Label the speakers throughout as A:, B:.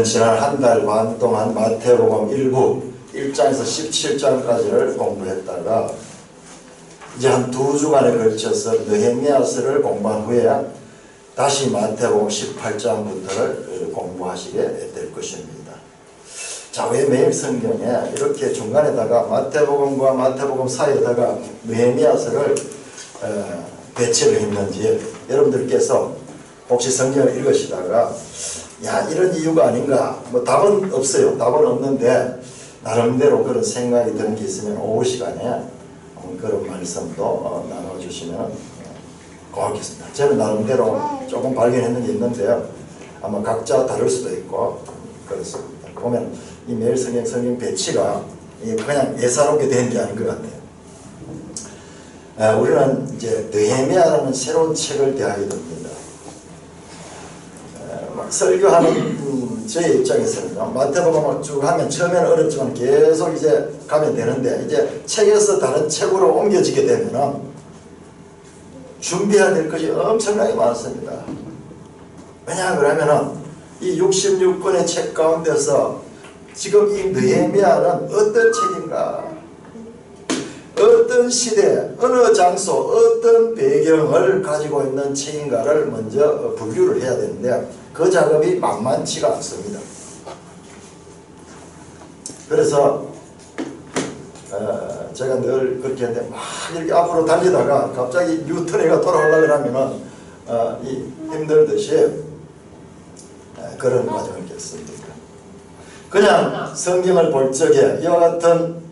A: 지난 한 달 반 동안 마태복음 1에서 17장까지를 공부했다가 이제 한 2주간에 걸쳐서 느헤미야서를 공부한 후에 다시 마태복음 18장부터를 공부하시게 될 것입니다. 자, 왜 매일 성경에 이렇게 중간에다가 마태복음과 마태복음 사이에다가 느헤미야서를 배치를 했는지 여러분들께서 혹시 성경을 읽으시다가 야, 이런 이유가 아닌가? 뭐 답은 없어요. 답은 없는데 나름대로 그런 생각이 드는 게 있으면 오후 시간에 그런 말씀도 나눠주시면 고맙겠습니다. 저는 나름대로 조금 발견했는 게 있는데요. 아마 각자 다를 수도 있고 그렇습니다. 보면 이 매일 성경 배치가 그냥 예사롭게 된 게 아닌 것 같아요. 우리는 이제 느헤미야라는 새로운 책을 대하게 됩니다. 설교하는 저의 입장에서는요, 마태복음을 쭉 하면 처음에는 어렵지만 계속 이제 가면 되는데 이제 책에서 다른 책으로 옮겨지게 되면은 준비해야 될 것이 엄청나게 많습니다. 왜냐 그러면은 이 66권의 책 가운데서 지금 이 느헤미야는 어떤 책인가, 어떤 시대, 어느 장소, 어떤 배경을 가지고 있는 책인가를 먼저 분류를 해야 되는데 그 작업이 만만치가 않습니다. 그래서 제가 늘 그렇게 했는데 막 이렇게 앞으로 달리다가 갑자기 뉴턴회가 돌아오려고 하면은 힘들듯이 그런 과정을 겪습니다. 그냥 성경을 볼 적에 이와 같은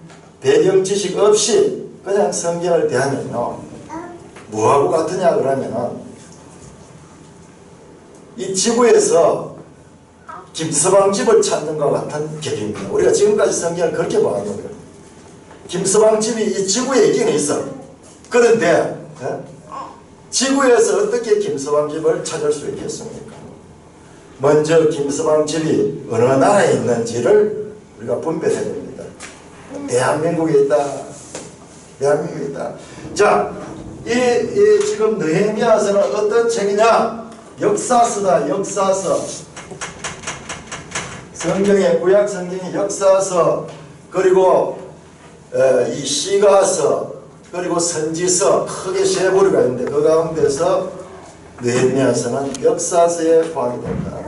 A: 배경 지식 없이 그냥 성경을 대하면요, 뭐하고 같으냐 그러면은 이 지구에서 김서방 집을 찾는 것 같은 격입니다. 우리가 지금까지 성경을 그렇게 봐왔거든요. 김서방 집이 이 지구에 있긴 있어. 그런데 지구에서 어떻게 김서방 집을 찾을 수 있겠습니까? 먼저 김서방 집이 어느 나라에 있는지를 우리가 분별해야 됩니다. 대한민국에 있다. 대한민국에 있다. 자, 지금 느헤미야서는 어떤 책이냐? 역사서다. 역사서. 성경의 구약 성경의 역사서, 그리고 이 시가서, 그리고 선지서 크게 세 부류가 있는데 그 가운데서 느헤미야서는 역사서에 포함이 됩니다.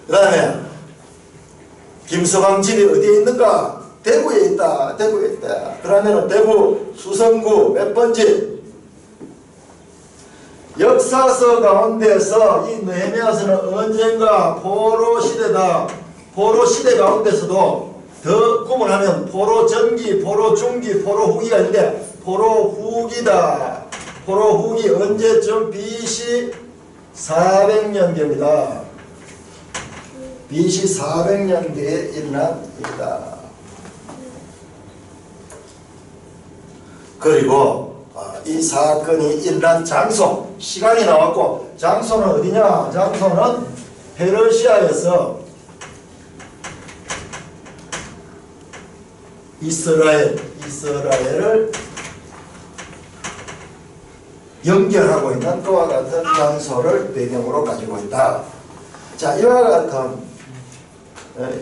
A: 그 다음에 김서방 집이 어디에 있는가? 대구에 있다. 대구에 있다. 그러면 대구 수성구 몇 번지? 역사서 가운데서 이 느헤미야서는 언젠가 포로 시대다. 포로 시대 가운데서도 더 구분하면 포로 전기, 포로 중기, 포로 후기가 있는데 포로 후기다. 포로 후기 언제쯤? BC 400년대입니다. BC 400년대에 일어난 일이다. 그리고 이 사건이 일어난 장소, 시간이 나왔고 장소는 어디냐? 장소는 페르시아에서 이스라엘을 연결하고 있는 그와 같은 장소를 배경으로 가지고 있다. 자, 이와 같은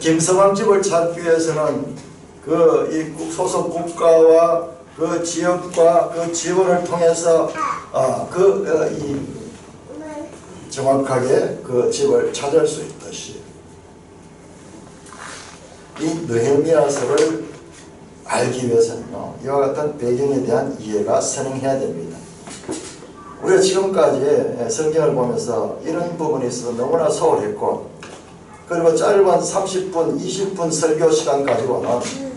A: 김서방 집을 찾기 위해서는 이 소속 국가와 그 지역과 그 지원을 통해서 정확하게 그 집을 찾을 수 있듯이 이 느헤미야서를 알기 위해서는요, 이와 같은 배경에 대한 이해가 선행해야 됩니다. 우리가 지금까지 성경을 보면서 이런 부분에 있어서 너무나 소홀했고, 그리고 짧은 30분, 20분 설교 시간 가지고는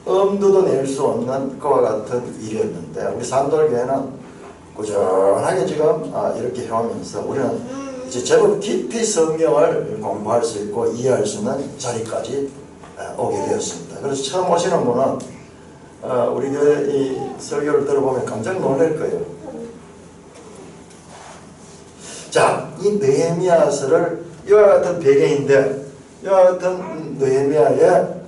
A: 엄두도 낼 수 없는 그와 같은 일이었는데 우리 산돌교회는 꾸준하게 지금 이렇게 해오면서 우리는 이제 제법 깊이 성경을 공부할 수 있고 이해할 수 있는 자리까지 오게 되었습니다. 그래서 처음 오시는 분은 우리 교회 이 설교를 들어보면 깜짝 놀랄 거예요. 자, 이 느헤미야서를 이와 같은 배경인데 이와 같은 느헤미야의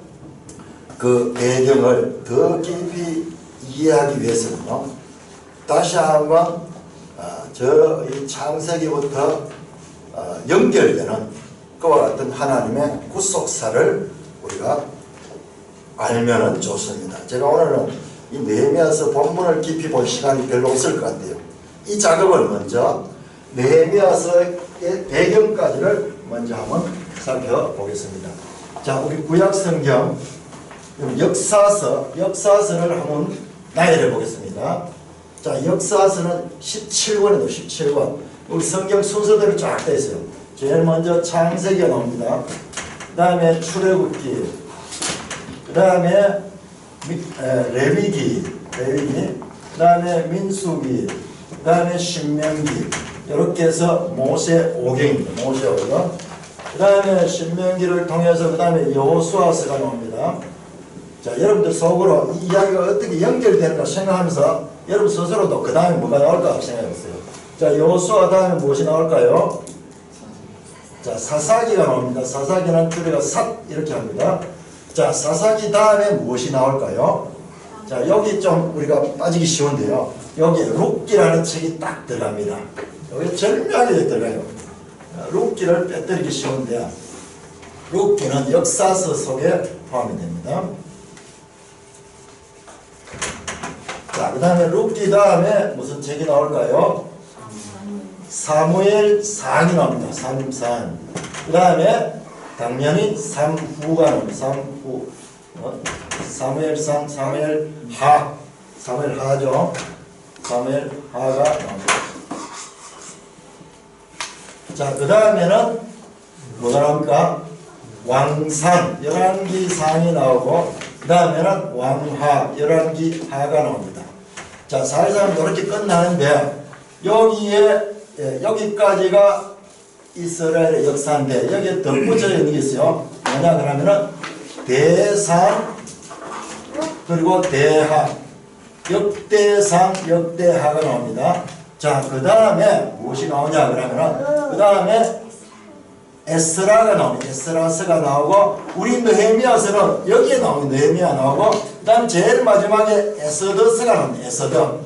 A: 그 배경을 더 깊이 이해하기 위해서는요, 다시 한번 이 창세기부터 연결되는 그와 같은 하나님의 구속사를 우리가 알면은 좋습니다. 제가 오늘은 이 느헤미야서 본문을 깊이 볼 시간이 별로 없을 것 같아요. 이 작업을 먼저 느헤미야서의 배경까지를 먼저 한번 살펴보겠습니다. 자, 우리 구약성경 역사서를 한번 나열해 보겠습니다. 자, 역사서는 17권에도 17권. 우리 성경 순서대로 쫙 되어 있어요. 제일 먼저 창세기가 나옵니다. 그 다음에 출애굽기, 그 다음에 레위기, 그 다음에 민수기, 그 다음에 신명기. 이렇게 해서 모세오경입니다. 모세오경. 그 다음에 신명기를 통해서 그 다음에 여호수아서가 나옵니다. 자, 여러분들 속으로 이 이야기가 어떻게 연결되는가 생각하면서 여러분 스스로도 그 다음에 뭐가 나올까 생각해보세요. 자, 여호수아 다음에 무엇이 나올까요? 자, 사사기가 나옵니다. 사사기는 줄여가 삿 이렇게 합니다. 자, 사사기 다음에 무엇이 나올까요? 자, 여기 좀 우리가 빠지기 쉬운데요. 여기에 룻기라는 책이 딱 들어갑니다. 여기 절묘하게 들어가요. 룻기를 빼뜨리기 쉬운데 룻기는 역사서 속에 포함이 됩니다. 자, 그 다음에 룻기 다음에 무슨 책이 나올까요? 사무엘상이 나옵니다. 사무엘상. 그 다음에 당연히 삼후가 나옵니다. 삼후. 사무엘상, 사무엘하. 사무엘하죠. 사무엘하가 나옵니다. 자, 그 다음에는 뭐가 나옵니까? 왕상, 열왕기상이 나오고 그 다음에는 왕하, 열왕기하가 나옵니다. 자, 사회상 이렇게 끝나는데 여기에 여기까지가 이스라엘의 역사인데 여기에 덧붙여 있는 게 있어요. 뭐냐 그러면은 대상 그리고 대하, 역대상, 역대하가 나옵니다. 자, 그 다음에 무엇이 나오냐 그러면은 그 다음에 에스라가 나옵니다. 에스라서가 나오고 우리 느헤미야서는 여기에 나옵니다. 느헤미야 나오고 그 다음 제일 마지막에 에스더서가 나옵니다. 에스더.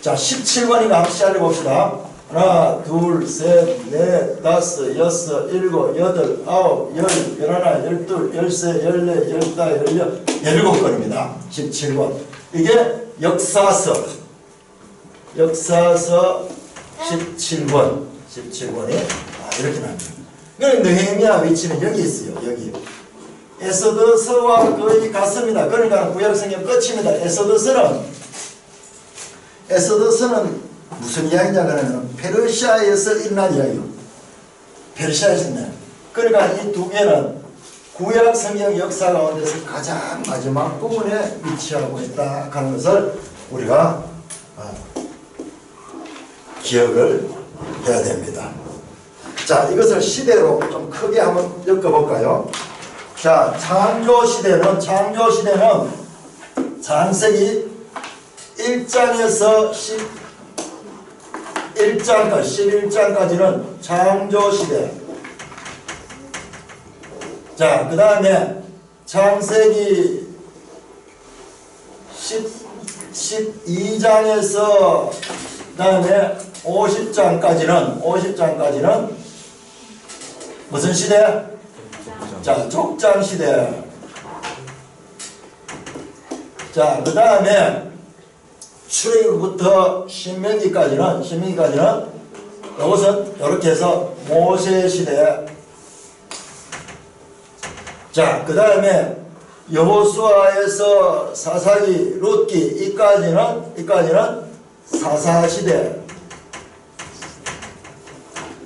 A: 자, 17권이니까 한번 시작해 봅시다. 하나, 둘, 셋, 넷, 다섯, 여섯, 일곱, 여덟, 아홉, 열, 열하나, 열둘, 열세, 열네, 열다, 열여, 17권입니다. 17권. 이게 역사서 17권. 17권이 이렇게 나옵니다. 그런데 느헤미야 위치는 여기 있어요. 여기. 에스더서와 거의 같습니다. 그러니까 구약성경 끝입니다. 에스더서는 무슨 이야기냐 그러면 페르시아에서 일어난 이야기요. 페르시아에서 일어난. 그러니까 이 두 개는 구약성경 역사 가운데서 가장 마지막 부분에 위치하고 있다 하는 것을 우리가 기억을 해야 됩니다. 자, 이것을 시대로 좀 크게 한번 엮어볼까요? 자, 창조시대는 창세기 1장에서 11장까지는 창조시대. 자, 그 다음에 창세기 12장에서 그 다음에 50장까지는 무슨 시대? 자, 족장시대. 자, 그 다음에 출애굽부터 신명기까지는 이것은 이렇게 해서 모세시대. 자, 그 다음에 여호수아에서 사사기, 룻기 이까지는 사사시대.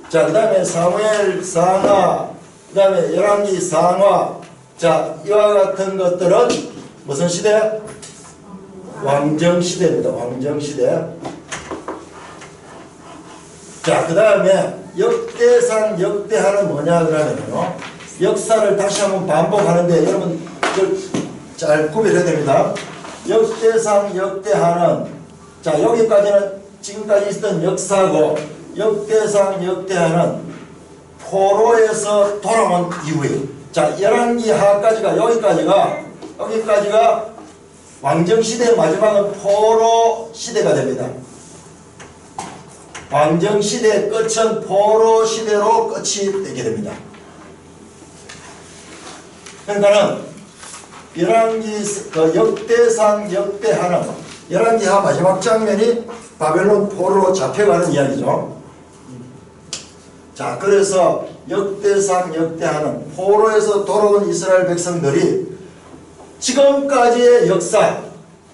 A: 자, 그 다음에 사무엘 상하, 그 다음에 열왕기 상하. 자, 이와 같은 것들은 무슨 시대? 왕정시대입니다. 왕정시대. 자, 그 다음에 역대상, 역대하는 뭐냐 그러면요, 역사를 다시 한번 반복하는데 여러분 잘 구별해야 됩니다. 역대상, 역대하는, 자, 여기까지는 지금까지 있었던 역사고, 역대상, 역대하는 포로에서 돌아온 이후에, 자, 열왕기하까지가 여기까지가 왕정시대의 마지막은 포로시대가 됩니다. 왕정시대의 끝은 포로시대로 끝이 되게 됩니다. 그러니까는 열왕기 그 역대상 역대하는 열왕기하 마지막 장면이 바벨론 포로로 잡혀가는 이야기죠. 자, 그래서 역대상 역대하는 포로에서 돌아온 이스라엘 백성들이 지금까지의 역사,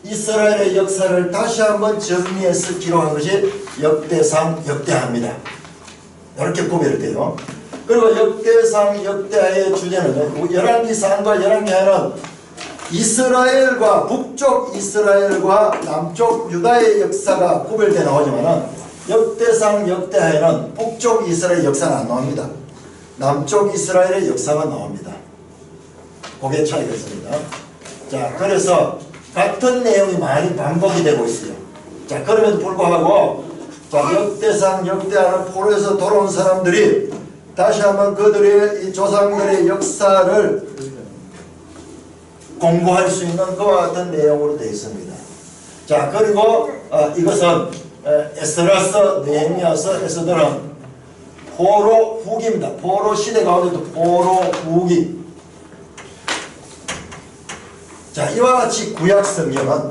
A: 이스라엘의 역사를 다시 한번 정리해서 기록한 것이 역대상 역대하입니다. 이렇게 구별돼요. 그리고 역대상 역대하의 주제는 열왕기상과 열왕기하는 이스라엘과 북쪽 이스라엘과 남쪽 유다의 역사가 구별되어 나오지만 역대상 역대하에는 북쪽 이스라엘 역사는 안 나옵니다. 남쪽 이스라엘의 역사만 나옵니다. 그게 차이가 있습니다. 자, 그래서 같은 내용이 많이 반복이 되고 있어요. 자, 그럼에도 불구하고 자, 역대상 역대하는 포로에서 돌아온 사람들이 다시 한번 그들의 이 조상들의 역사를 공부할 수 있는 그와 같은 내용으로 되어 있습니다. 자, 그리고 이것은 에스더라서, 느헤미야서, 에스더는 포로 후기입니다. 포로 시대 가운데도 포로 후기. 자, 이와 같이 구약 성경은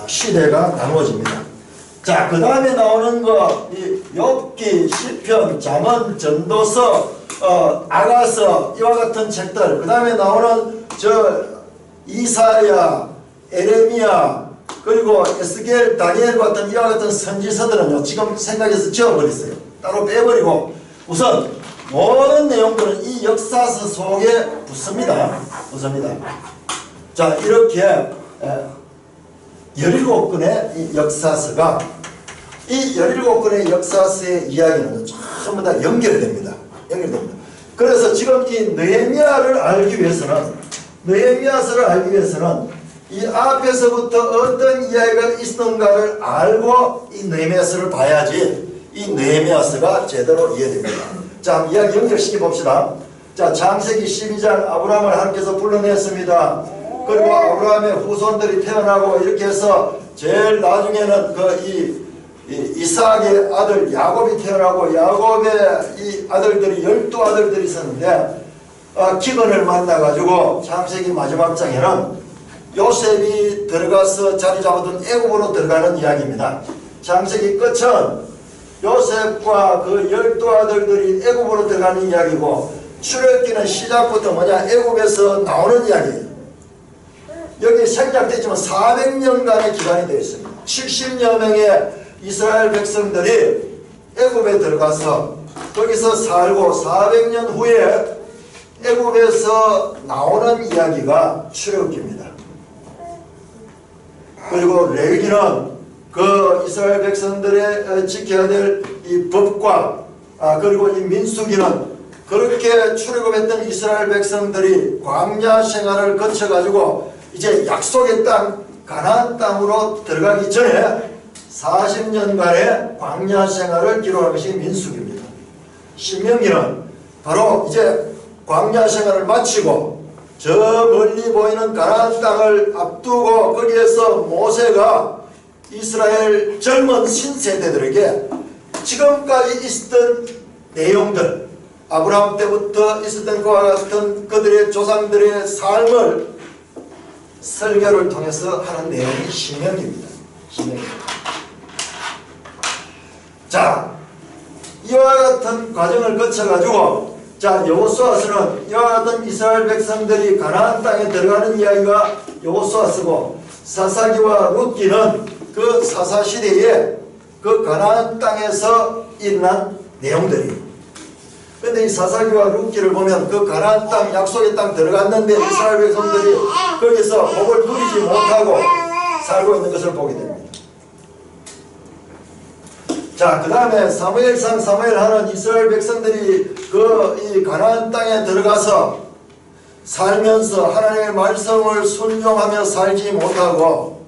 A: 시대가 나누어집니다. 자, 그 다음에 나오는 거, 욥기, 시편, 잠언, 전도서, 아가서, 이와 같은 책들, 그 다음에 나오는 이사야, 에레미야, 그리고 에스겔, 다니엘 같은 이와 같은 선지서들은요, 지금 생각해서 지워버렸어요. 따로 빼버리고, 우선 모든 내용들은 이 역사서 속에 붙습니다. 자, 이렇게 17권의 이 역사서가, 이 17권의 역사서의 이야기는 전부 다 연결됩니다. 그래서 지금 이 느헤미야를 알기 위해서는, 느헤미야서를 알기 위해서는 이 앞에서부터 어떤 이야기가 있었는가를 알고 이 느헤미야서를 봐야지 이 느헤미야서가 제대로 이해됩니다. 자, 이야기 연결시켜 봅시다. 자, 창세기 12장 아브라함을 하나님께서 불러냈습니다. 그리고 아브라함의 후손들이 태어나고 이렇게 해서 제일 나중에는 이삭의 아들 야곱이 태어나고 야곱의 이 아들들이 12아들들이 있었는데 기근을 만나가지고 창세기 마지막 장에는 요셉이 들어가서 자리 잡아둔 애굽으로 들어가는 이야기입니다. 창세기 끝은 요셉과 그 12아들들이 애굽으로 들어가는 이야기고 출애굽기는 시작부터 애굽에서 나오는 이야기예요. 여기 생략되지만 400년간의 기간이 되어 있습니다. 70여 명의 이스라엘 백성들이 애굽에 들어가서 거기서 살고 400년 후에 애굽에서 나오는 이야기가 출애굽기입니다. 그리고 레위기는 그 이스라엘 백성들의 지켜야 될 이 법과 그리고 이 민수기는 그렇게 출애굽했던 이스라엘 백성들이 광야 생활을 거쳐가지고 이제 약속의 땅 가나안 땅으로 들어가기 전에 40년간의 광야 생활을 기록한 것이 민수기입니다. 신명기는 바로 이제 광야 생활을 마치고 저 멀리 보이는 가나안 땅을 앞두고 거기에서 모세가 이스라엘 젊은 신세대들에게 지금까지 있었던 내용들, 아브라함 때부터 있었던 그와 같은 그들의 조상들의 삶을 설교를 통해서 하는 내용이 신명기입니다. 자, 이와 같은 과정을 거쳐가지고 자, 여호수아서는 이와 같은 이스라엘 백성들이 가나안 땅에 들어가는 이야기가 여호수아서고 사사기와 룻기는 그 사사시대에 그 가나안 땅에서 일어난 내용들이에요. 그런데 이 사사기와 룻기를 보면 그 가나안 땅, 약속의 땅 들어갔는데 이스라엘 백성들이 거기서 복을 누리지 못하고 살고 있는 것을 보게 됩니다. 자, 그 다음에 사무엘상 사무엘하는 이스라엘 백성들이 이 가나안 땅에 들어가서 살면서 하나님의 말씀을 순종하며 살지 못하고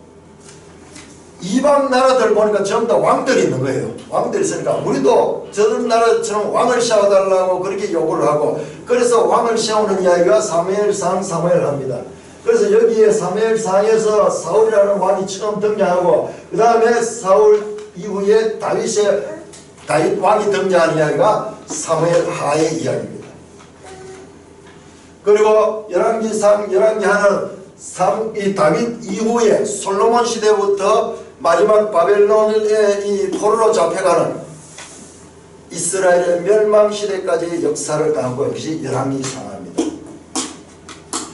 A: 이방 나라들 보니까 전부 다 왕들이 있는 거예요. 왕들이 있으니까 우리도 저런 나라처럼 왕을 세워달라고 그렇게 요구를 하고 그래서 왕을 세우는 이야기가 사무엘상 사무엘합니다. 그래서 여기에 사무엘상에서 사울이라는 왕이 처음 등장하고 그 다음에 사울 이후에 다윗 왕이 등장하는 이야기가 사무엘 하의 이야기입니다. 그리고 열왕기상, 열왕기하는 이 다윗 이후에 솔로몬 시대부터 마지막 바벨론의 이 포로로 잡혀가는 이스라엘의 멸망 시대까지 역사를 담고 있는 것이 열왕기상하입니다.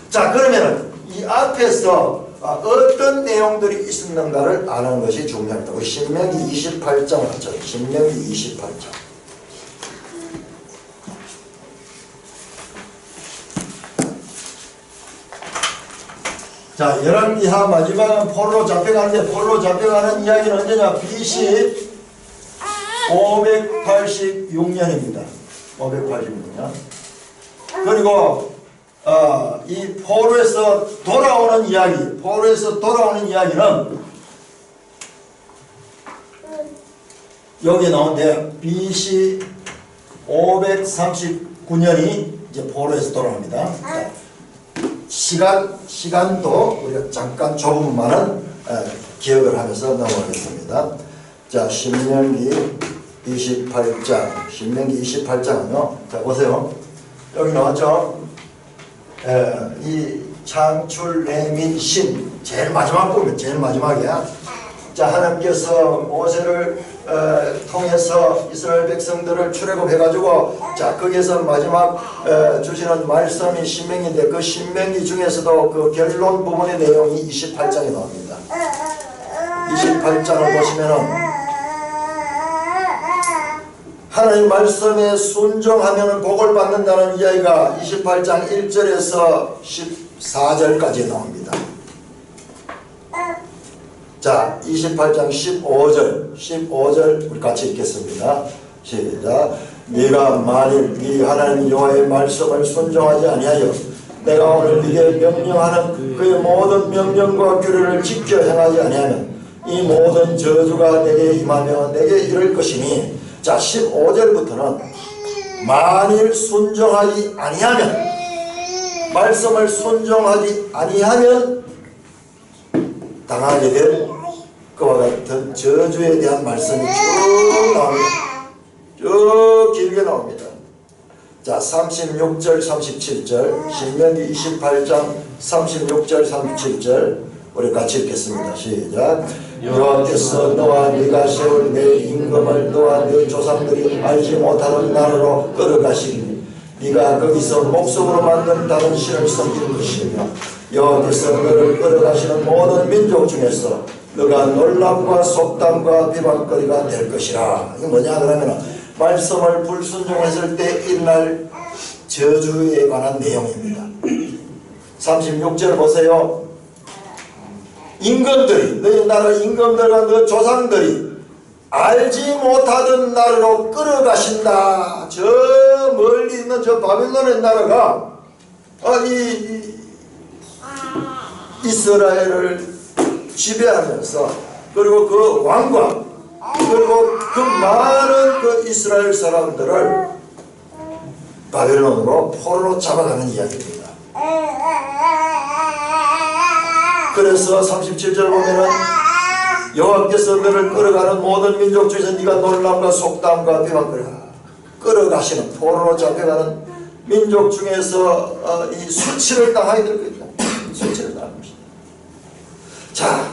A: 자, 그러면은 이 앞에서 어떤 내용들이 있었는가를 아는 것이 중요합니다. 우리 신명기 28장 왔죠. 신명기 28장. 자, 열왕기하 마지막은 포로로 잡혀가는데, 포로로 잡혀가는 이야기는 언제냐? BC 586년입니다. 586년. 그리고 이 포로에서 돌아오는 이야기는 여기 나오는데 BC 539년이 이제 포로에서 돌아옵니다. 시간도 우리가 잠깐 조금만은 기억을 하면서 넘어가겠습니다. 자, 신명기 28장은요. 자, 보세요. 여기 나왔죠? 이 창출, 레민, 신 제일 마지막 부분, 제일 마지막이야. 자, 하나님께서 모세를 통해서 이스라엘 백성들을 출애굽해가지고, 자, 거기에서 마지막 주시는 말씀이 신명기인데, 그 신명기 중에서도 그 결론 부분의 내용이 28장에 나옵니다. 28장을 보시면은 하나님 말씀에 순종하면 복을 받는다는 이야기가 28장 1절에서 14절까지 나옵니다. 자, 28장 15절 우리 같이 읽겠습니다. 시작. 네가 만일 네 하나님 여호와의 말씀을 순종하지 아니하여 내가 오늘 네게 명령하는 그의 모든 명령과 규례를 지켜 행하지 아니하면 이 모든 저주가 내게 임하며 내게 이를 것이니, 자, 15절부터는 만일 순종하지 아니하면, 말씀을 순종하지 아니하면 당하게 될 그와 같은 저주에 대한 말씀이 쭉 나옵니다. 쭉 길게 나옵니다. 자, 36절 37절 신명기 28장 36절 37절 우리 같이 읽겠습니다. 시작. 여호와께서 너와 네가 세울 내 임금을 너와 네 조상들이 알지 못하는 나라로 끌어가시니 네가 거기서 목석으로 만든 다른 신을 섬길 것이며 여호와께서 너를 끌어가시는 모든 민족 중에서 너가 놀람과 속담과 비방거리가 될 것이라. 이게 뭐냐 그러면 말씀을 불순종했을 때 일어날 저주에 관한 내용입니다. 36절 보세요. 임금들이, 너희 나라 임금들과 너 조상들이 알지 못하던 나라로 끌어가신다. 저 멀리 있는 저 바빌론의 나라가 이스라엘을 지배하면서, 그리고 그 왕과 그리고 그 많은 그 이스라엘 사람들을 바벨론으로 포로로 잡아가는 이야기입니다. 그래서 37절 보면은 여호와께서 너를 끌어가는 모든 민족 중에서 네가 놀람과 속담과 비방거리가 끌어가시는, 포로로 잡혀가는 민족 중에서 이 수치를 당하게 될 것이다. 수치를 당할 것이다. 자,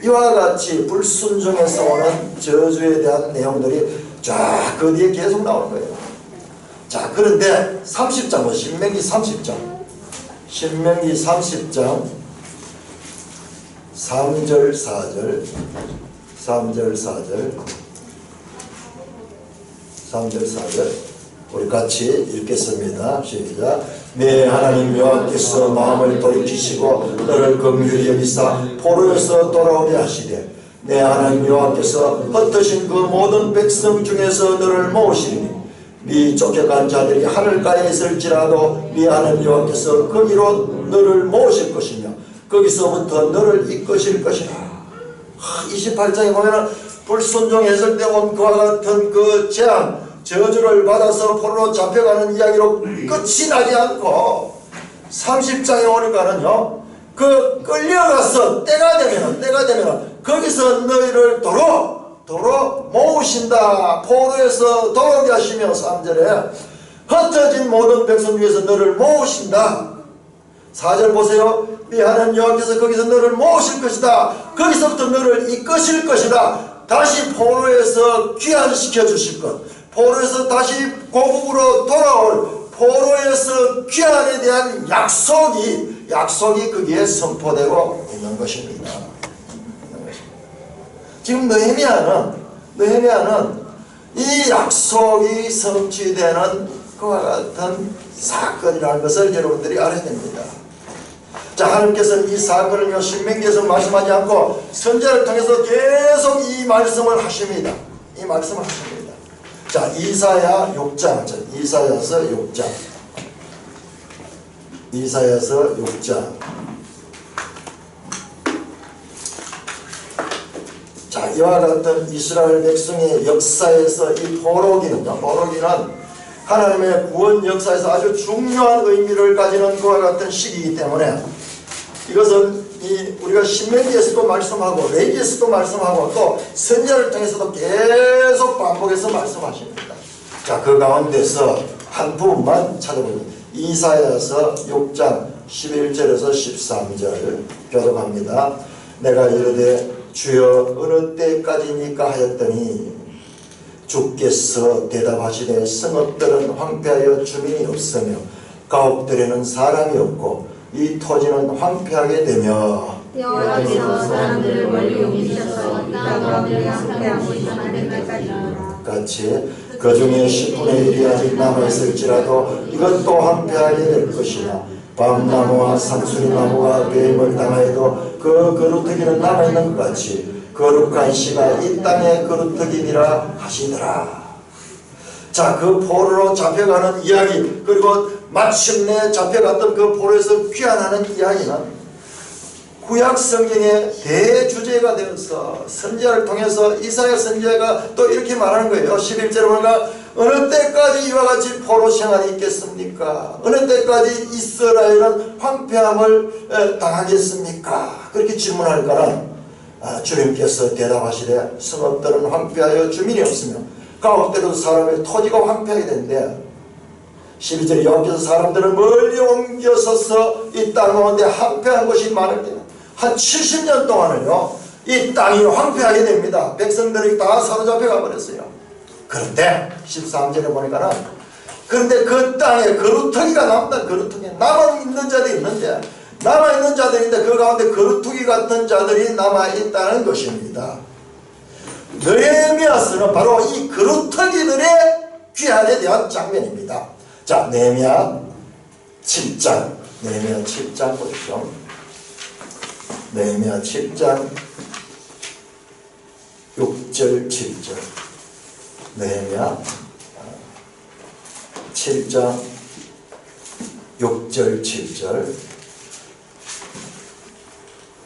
A: 이와 같이 불순종에서 오는 저주에 대한 내용들이 쫙 그 뒤에 계속 나오는 거예요. 자, 그런데 30장, 신명기 30장, 신명기 30장 3절 4절 3절 4절 우리 같이 읽겠습니다. 시작. 내 하나님 여호와께서 마음을 돌이키시고 너를 긍휼히 여기사 포로에서 돌아오게 하시되 내 하나님 여호와께서 흩으신 그 모든 백성 중에서 너를 모으시리니 네 쫓겨간 자들이 하늘가에 있을지라도 네 하나님 여호와께서 거기로 너를 모으실 것이며 거기서부터 너를 이끄실 것이라. 28장에 보면 불순종했을 때 온 그와 같은 그 재앙, 저주를 받아서 포로로 잡혀가는 이야기로 끝이 나지 않고 30장에 오니까는요, 그 끌려가서 때가 되면 거기서 너희를 도로 도로 모으신다. 포로에서 돌아오게 하시며 3절에 흩어진 모든 백성 중에서 너를 모으신다. 4절 보세요. 네 하나님 여호와께서 거기서 너를 모으실 것이다. 거기서부터 너를 이끄실 것이다. 다시 포로에서 귀환시켜 주실 것, 포로에서 다시 고국으로 돌아올 포로에서 귀환에 대한 약속이 거기에 선포되고 있는 것입니다. 지금 느헤미야는 이 약속이 성취되는 그와 같은 사건이라는 것을 여러분들이 알아야 됩니다. 자, 하나님께서는 이 사건을 신명기에서 말씀하지 않고 선지자를 통해서 계속 이 말씀을 하십니다. 이 말씀을 하십니다. 자, 이사야 6장, 이사야서 6장. 자, 이와 같은 이스라엘 백성의 역사에서 이 포로기는 하나님의 구원 역사에서 아주 중요한 의미를 가지는 그와 같은 시기이기 때문에 이것은 우리가 신명기에서도 말씀하고 레위기에서도 말씀하고 또 선지자를 통해서도 계속 반복해서 말씀하십니다. 자, 그 가운데서 한 부분만 찾아보면 이사야서 6장 11절에서 13절 교독합니다. 내가 이르되 주여 어느 때까지니까 하였더니 주께서 대답하시되 성읍들은 황폐하여 주민이 없으며 가옥들에는 사람이 없고 이 토지는 황폐하게 되며
B: 여호와께서 사람들을 멀리 옮기셔서 이 땅을 황폐하고 있는 때까지니라.
A: 같이 그 중에 10분의 1이 아직 남아있을지라도 이것도 황폐하게 될 것이나 밤나무와 상수리나무가 배임을 당하여도 그 그루터기는 남아있는 것 같이 거룩한 씨가 이 땅의 그루터기니라 하시더라. 자, 그 포로로 잡혀가는 이야기, 그리고 마침내 잡혀갔던 그 포로에서 귀환하는 이야기는 구약 성경의 대주제가 되어서 선지자를 통해서 이사야 선지자가 또 이렇게 말하는 거예요. 11절에 보니까 어느 때까지 이와 같이 포로 생활이 있겠습니까? 어느 때까지 이스라엘은 황폐함을 당하겠습니까? 그렇게 질문하니까 주님께서 대답하시되 성읍들은 황폐하여 주민이 없으며 가옥들은 사람의 토지가 황폐하게 되는데 12절에 여호와께서 사람들을 멀리 옮겨서서 이 땅 가운데 황폐한 곳이 많은데 한 70년 동안은요 이 땅이 황폐하게 됩니다. 백성들이 다 사로잡혀 가버렸어요. 그런데 13절에 보니까 그런데 그 땅에 그루터기가 남다. 그루터기 남아있는 자들이 있는데 남아있는 자들인데 그 가운데 그루터기 같은 자들이 남아있다는 것입니다. 느헤미야서는 바로 이 그루터기들의 귀환에 대한 장면입니다. 자, 느헤미야 7장 보십시오. 느헤미야 7장 6절 7절 느헤미야 7장 6절 7절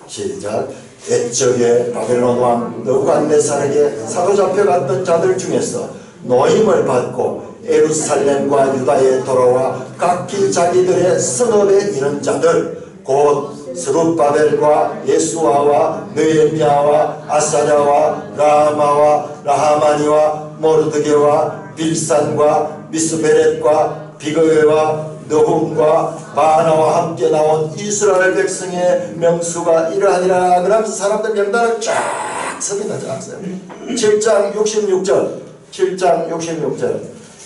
A: 시작. 옛적에 바벨론 왕 느부갓네살에게 사로잡혀갔던 자들 중에서 노임을 받고 예루살렘과 유다에 돌아와 각기 자기들의 성읍에 있는 자들 곧 스룹바벨과 예수아와 느헤미야와 아사랴와 라마와 라하마니와 모르드게와 빌산과 미스베렛과 비그웨와 너훔과 바나와 함께 나온 이스라엘 백성의 명수가 이러하니라. 그러면서 사람들 명단을 쫙 섭니다. 7장 66절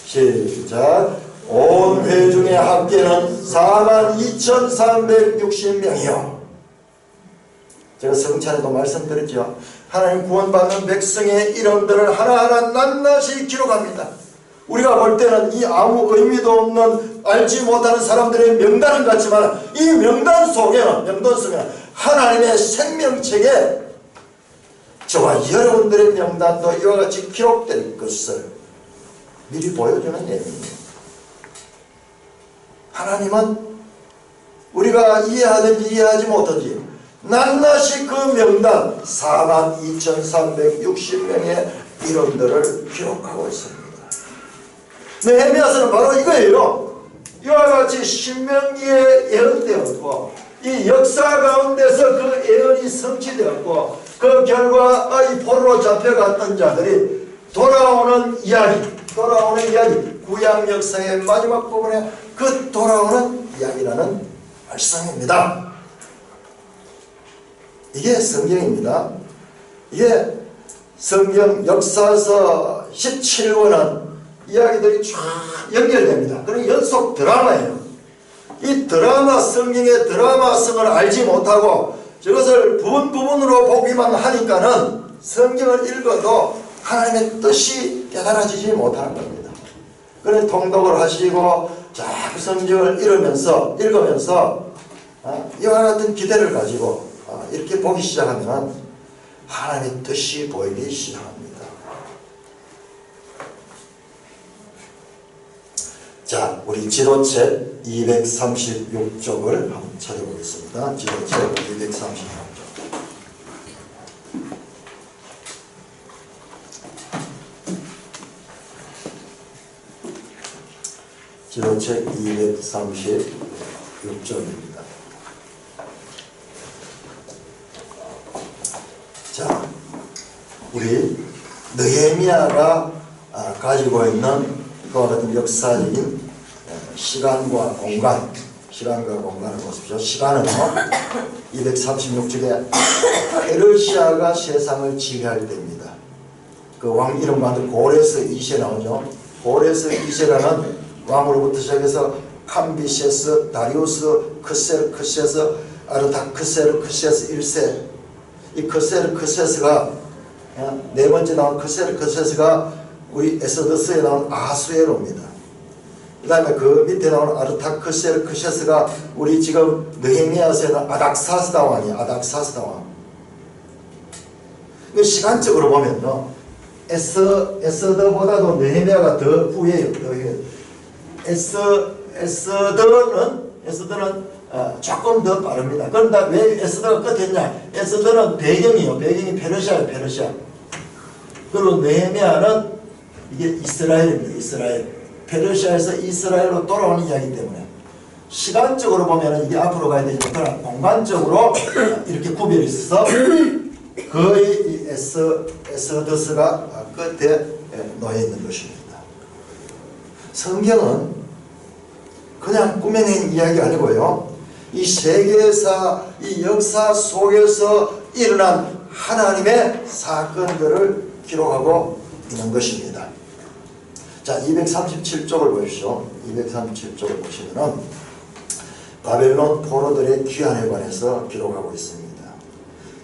A: 시작. 온 회중의 합계는 42,360명이요. 제가 성찬에도 말씀드렸죠. 하나님 구원받는 백성의 이름들을 하나하나 낱낱이 기록합니다. 우리가 볼 때는 이 아무 의미도 없는 알지 못하는 사람들의 명단은 같지만 이 명단 속에는 하나님의 생명책에 저와 여러분들의 명단도 이와 같이 기록될 것을 미리 보여주는 내용입니다. 하나님은 우리가 이해하든지 이해하지 못하든지 낱낱이 그 명단 42,360명의 이름들을 기록하고 있습니다. 느헤미야서는 바로 이거예요. 이와 같이 신명기에 예언되었고 이 역사 가운데서 그 예언이 성취되었고 그 결과 이 포로로 잡혀갔던 자들이 돌아오는 이야기, 구약 역사의 마지막 부분에 그 돌아오는 이야기라는 말씀입니다. 이게 성경입니다. 이게 성경 역사서 17권은 이야기들이 쫙 연결됩니다. 그런 연속 드라마예요. 이 드라마, 성경의 드라마성을 알지 못하고 저것을 부분으로 보기만 하니까는 성경을 읽어도 하나님의 뜻이 깨달아지지 못하는 겁니다. 그래서 통독을 하시고 자꾸 성경을 읽으면서 이와 같은 기대를 가지고 이렇게 보기 시작하면 하나님의 뜻이 보이기 시작합니다. 자, 우리 지도책 236쪽을 한번 찾아보겠습니다. 지도책 236쪽. 지도책 236쪽입니다. 자, 우리 느헤미야가 가지고 있는 그와 같은 역사적인 시간과 공간을 보십시오. 시간은요, 236쪽에 페르시아가 세상을 지배할 때입니다. 그 왕 이름과 고레스 2세 나오죠. 고레스 2세라는 왕으로부터 시작해서 캄비세스, 다리우스, 크세르크세스, 아르타크세르크세스 1세. 이 크세르크세스가 네 번째 나온 크세르크세스가 우리 에스더스에 나온 아하수에로입니다. 그 다음에 그 밑에 나오는 아르타크세르크세스가 우리 지금 느헤미야서에 나온 아닥사스다 왕이에요. 아닥사스다 왕. 시간적으로 보면요, 에스더보다도 느헤미야가 더 후예요. 더 후예. 에스더는 조금 더 빠릅니다. 그런데 왜 에스더가 끝했냐? 에스더는 배경이 페르시아예요. 페르시아. 그리고 느헤미야는 이게 이스라엘입니다. 이스라엘. 페르시아에서 이스라엘로 돌아오는 이야기 때문에 시간적으로 보면 이게 앞으로 가야 되지만 그러나 공간적으로 이렇게 구별이 있어서 거의 이 에스더스가 끝에 놓여 있는 것입니다. 성경은 그냥 꾸며낸 이야기 아니고요, 이 세계사, 이 역사 속에서 일어난 하나님의 사건들을 기록하고 있는 것입니다. 자, 237쪽을 보십시오. 237쪽을 보시면은 바벨론 포로들의 귀환에 관해서 기록하고 있습니다.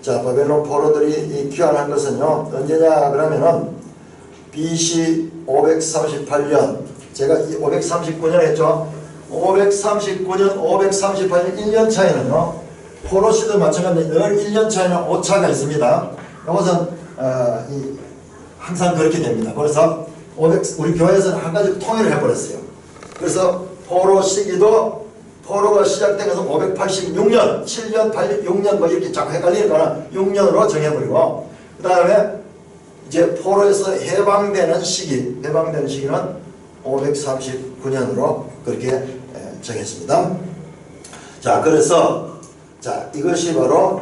A: 자, 바벨론 포로들이 귀환한 것은요, 언제냐 그러면은 BC 538년, 제가 539년 했죠. 539년, 538년 1년 차이는요, 포로 시도 마찬가지로 늘 1년 차이는 오차가 있습니다. 이것은 항상 그렇게 됩니다. 그래서 우리 교회에서는 한 가지 통일을 해버렸어요. 그래서 포로 시기도 포로가 시작된 것은 586년, 7년, 8년, 6년 뭐 이렇게 자꾸 헷갈리니까 6년으로 정해버리고, 그 다음에 이제 포로에서 해방되는 시기는 539년으로 그렇게 정했습니다. 자, 그래서 자, 이것이 바로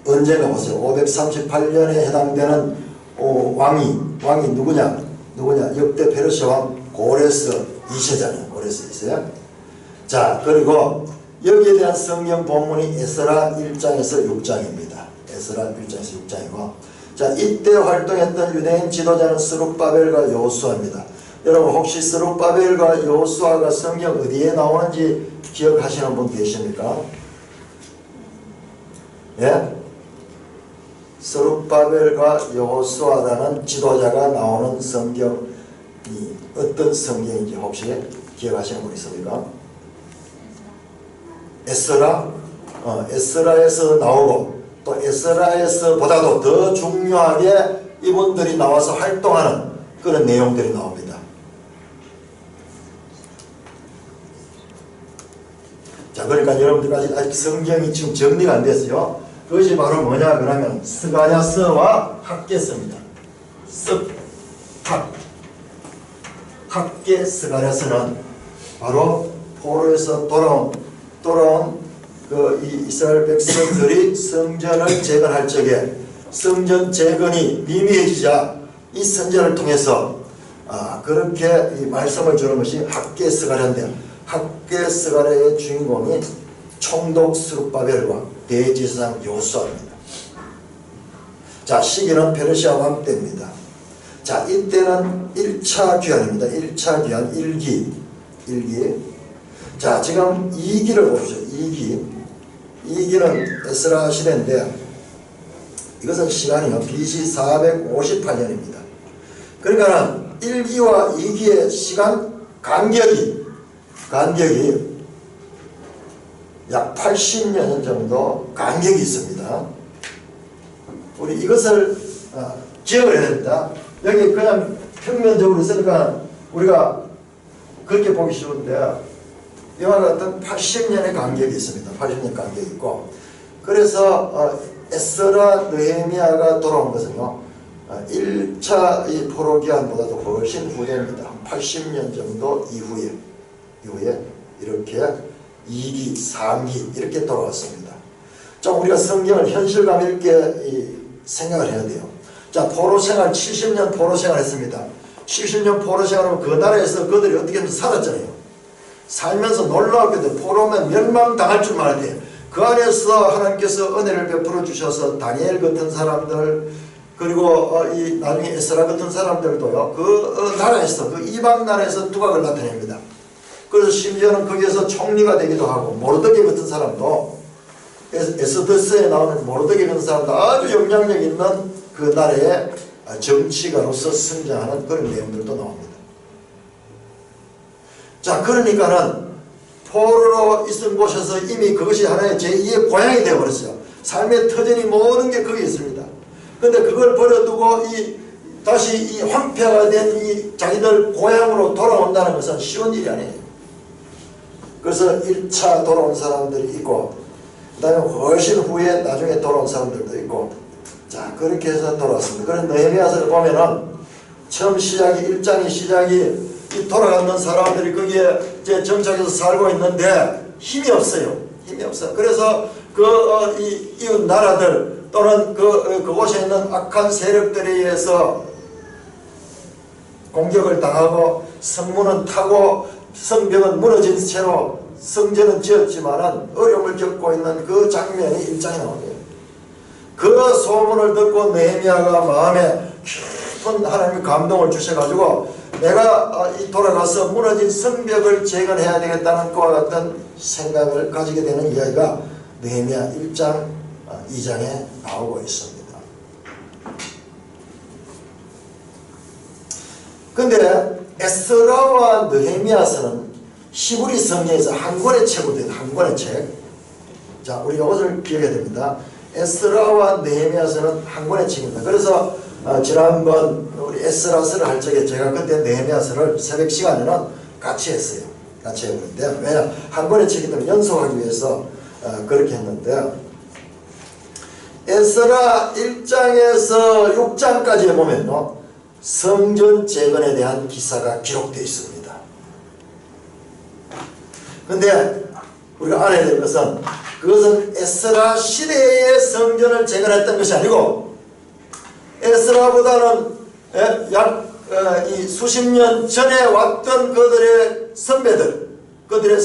A: 언제가 보세요. 538년에 해당되는 왕이 누구냐? 역대 페르시아 왕 고레스 2세잖아요. 고레스 2세. 자, 그리고 여기에 대한 성경 본문이 에스라 1장에서 6장입니다. 에스라 1장에서 6장이고, 자, 이때 활동했던 유대인 지도자는 스룹바벨과 여호수아입니다. 여러분 혹시 스룹바벨과 여호수아가 성경 어디에 나오는지 기억하시는 분 계십니까? 예? 스룹바벨과 여호수아라는 지도자가 나오는 성경이 어떤 성경인지 혹시 기억하시는 분 있습니까? 에스라에서 나오고, 또 에스라에서 보다도 더 중요하게 이분들이 나와서 활동하는 그런 내용들이 나옵니다. 자, 그러니까 여러분들 아직 성경이 지금 정리가 안 됐어요. 그것이 바로 뭐냐 그러면 스가랴서와 학개서입니다. 학개 스가랴서는 바로 포로에서 돌아온 그 이 이스라엘 백성들이 성전을 재건할 적에 성전 재건이 미미해지자 이 선전을 통해서 그렇게 이 말씀을 주는 것이 학개스가랴인데, 학개스가랴의 주인공이 총독 스룹바벨과 대제사장 여호수아입니다. 자, 시기는 페르시아 왕 때입니다. 자, 이때는 1차 귀환입니다. 1차 귀환 1기. 자, 지금 2기를 보십시오. 2기는 에스라 시대인데, 이것은 시간이요, BC 458년입니다. 그러니까 1기와 2기의 시간 간격이 약 80년 정도 간격이 있습니다. 우리 이것을 기억을 해야 됩니다. 여기 그냥 평면적으로 있으니까 우리가 그렇게 보기 쉬운데, 이와 같은 80년의 간격이 있습니다. 80년 간격이 있고, 그래서 에스라 느헤미야가 돌아온 것은요, 1차 이 포로기한보다도 훨씬 후대입니다. 80년 정도 이후에 이렇게 2기, 3기 이렇게 돌아왔습니다. 좀 우리가 성경을 현실감 있게 생각을 해야 돼요. 자, 포로생활 70년 포로생활 했습니다. 70년 포로생활하면 그 나라에서 그들이 어떻게 살았잖아요. 살면서 놀라웠거든요. 포로면 멸망당할 줄만 알아요. 그 안에서 하나님께서 은혜를 베풀어 주셔서 다니엘 같은 사람들, 그리고 이 나중에 에스라 같은 사람들도요, 그 나라에서, 그 이방 나라에서 두각을 나타냅니다. 그래서 심지어는 거기에서 총리가 되기도 하고, 모르드게 같은 사람도, 에스더스에 나오는 모르드게 같은 사람도 아주 영향력 있는 그 나라의 정치가로서 성장하는 그런 내용들도 나옵니다. 자, 그러니까는 포로로 있은 곳에서 이미 그것이 하나의 제2의 고향이 되어버렸어요. 삶의 터전이 모든 게 거기 있습니다. 근데 그걸 버려두고 다시 이 황폐가 된 이 자기들 고향으로 돌아온다는 것은 쉬운 일이 아니에요. 그래서 1차 돌아온 사람들이 있고, 그 다음에 훨씬 후에 나중에 돌아온 사람들도 있고, 자, 그렇게 해서 돌아왔습니다. 그런 느헤미야서를 보면은 처음 시작이, 1장의 시작이 이 돌아가는 사람들이 거기에 이제 정착해서 살고 있는데 힘이 없어요. 그래서 이웃 나라들 또는 그곳에 있는 악한 세력들에 의해서 공격을 당하고 성문은 타고 성벽은 무너진 채로 성전은 지었지만은 어려움을 겪고 있는 그 장면이 1장에 나옵니다. 그 소문을 듣고 느헤미야가 마음에 깊은 하나님의 감동을 주셔가지고 내가 돌아가서 무너진 성벽을 재건해야 되겠다는 그와 같은 생각을 가지게 되는 이야기가 느헤미야 1장, 2장에 나오고 있습니다. 근데 에스라와 느헤미야서는 히브리 성경에서 한 권의 책으로 된 한 권의 책. 자, 우리 이것을 기억해야 됩니다. 에스라와 느헤미야서는 한 권의 책입니다. 그래서 지난번 우리 에스라서를 할 적에 제가 그때 느헤미야서를 새벽 시간에는 같이 했어요. 같이 했는데, 왜냐, 한 권의 책이 때문에 연속하기 위해서 그렇게 했는데, 에스라 1장에서 6장까지에 보면요, 성전 재건에 대한 기사가 기록되어 있습니다. 근데 우리가 알아야 될 것은, 그것은 에스라 시대의 성전을 재건했던 것이 아니고, 에스라보다는 이 수십 년 전에 왔던 그들의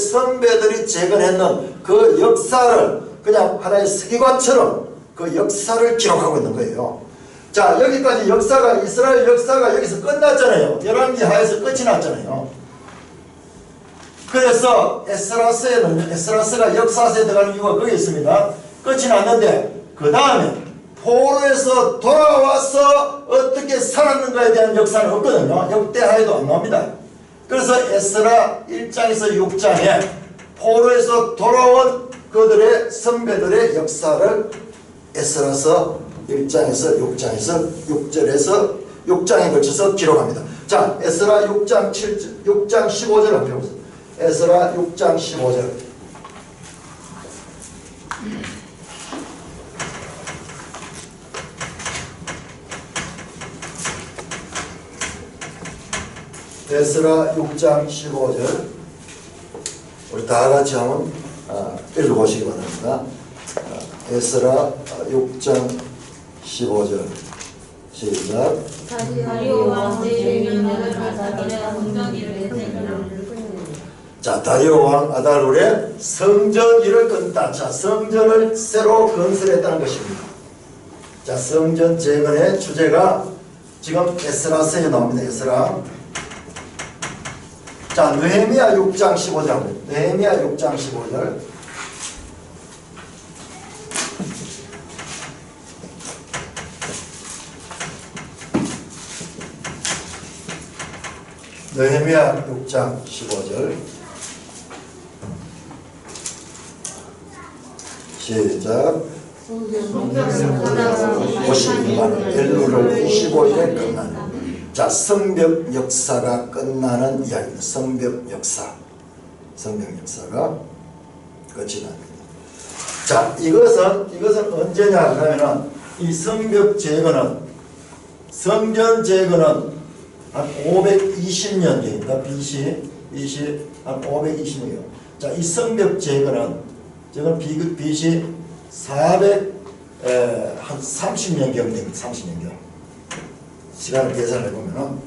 A: 선배들이 재건했는 그 역사를 그냥 하나의 서기관처럼 그 역사를 기록하고 있는 거예요. 자, 여기까지 역사가, 이스라엘 역사가 여기서 끝났잖아요. 열왕기 하에서 끝이 났잖아요. 그래서 에스라서가 역사서에 들어가는 이유가 거기 있습니다. 끝이 났는데 그 다음에 포로에서 돌아와서 어떻게 살았는가에 대한 역사는 없거든요. 역대하에도 안 나옵니다. 그래서 에스라 1장에서 6장에 포로에서 돌아온 그들의 선배들의 역사를 에스라서 1장에서 6절에서 6장에 걸쳐서 기록합니다. 자, 에스라 6장 15절 한번 해보세요. 에스라 6장 15절. 에스라 6장 15절. 우리 다 같이 한번 읽어보시기 바랍니다. 에스라 6장 15절 시작.
B: 다리오 왕 제6년을 아다롤의 성전일을 끊으라.
A: 자, 다리오 왕 아다롤의 성전 일을 끊다. 자, 성전을 새로 건설했다는 것입니다. 자, 성전 재건의 주제가 지금 에스라서에 나옵니다. 에스라. 자, 느헤미야 6장 15절. 느헤미야 6장 15절. 느헤미야 6장 15절 시작. 52만 엘루를 25일에 끝나는 자 성벽 역사가 끝나는 이야기입니다. 성벽 역사가 끝이 납니다. 자 이것은 언제냐 그러면은 이 성벽 재건은 성전 재건은 한 520년경입니다. BC 한 520년경. 자, 이 성벽 재건은 지금 BC 400한 30년경 됩니다. 30년경. 시간을 계산해 보면은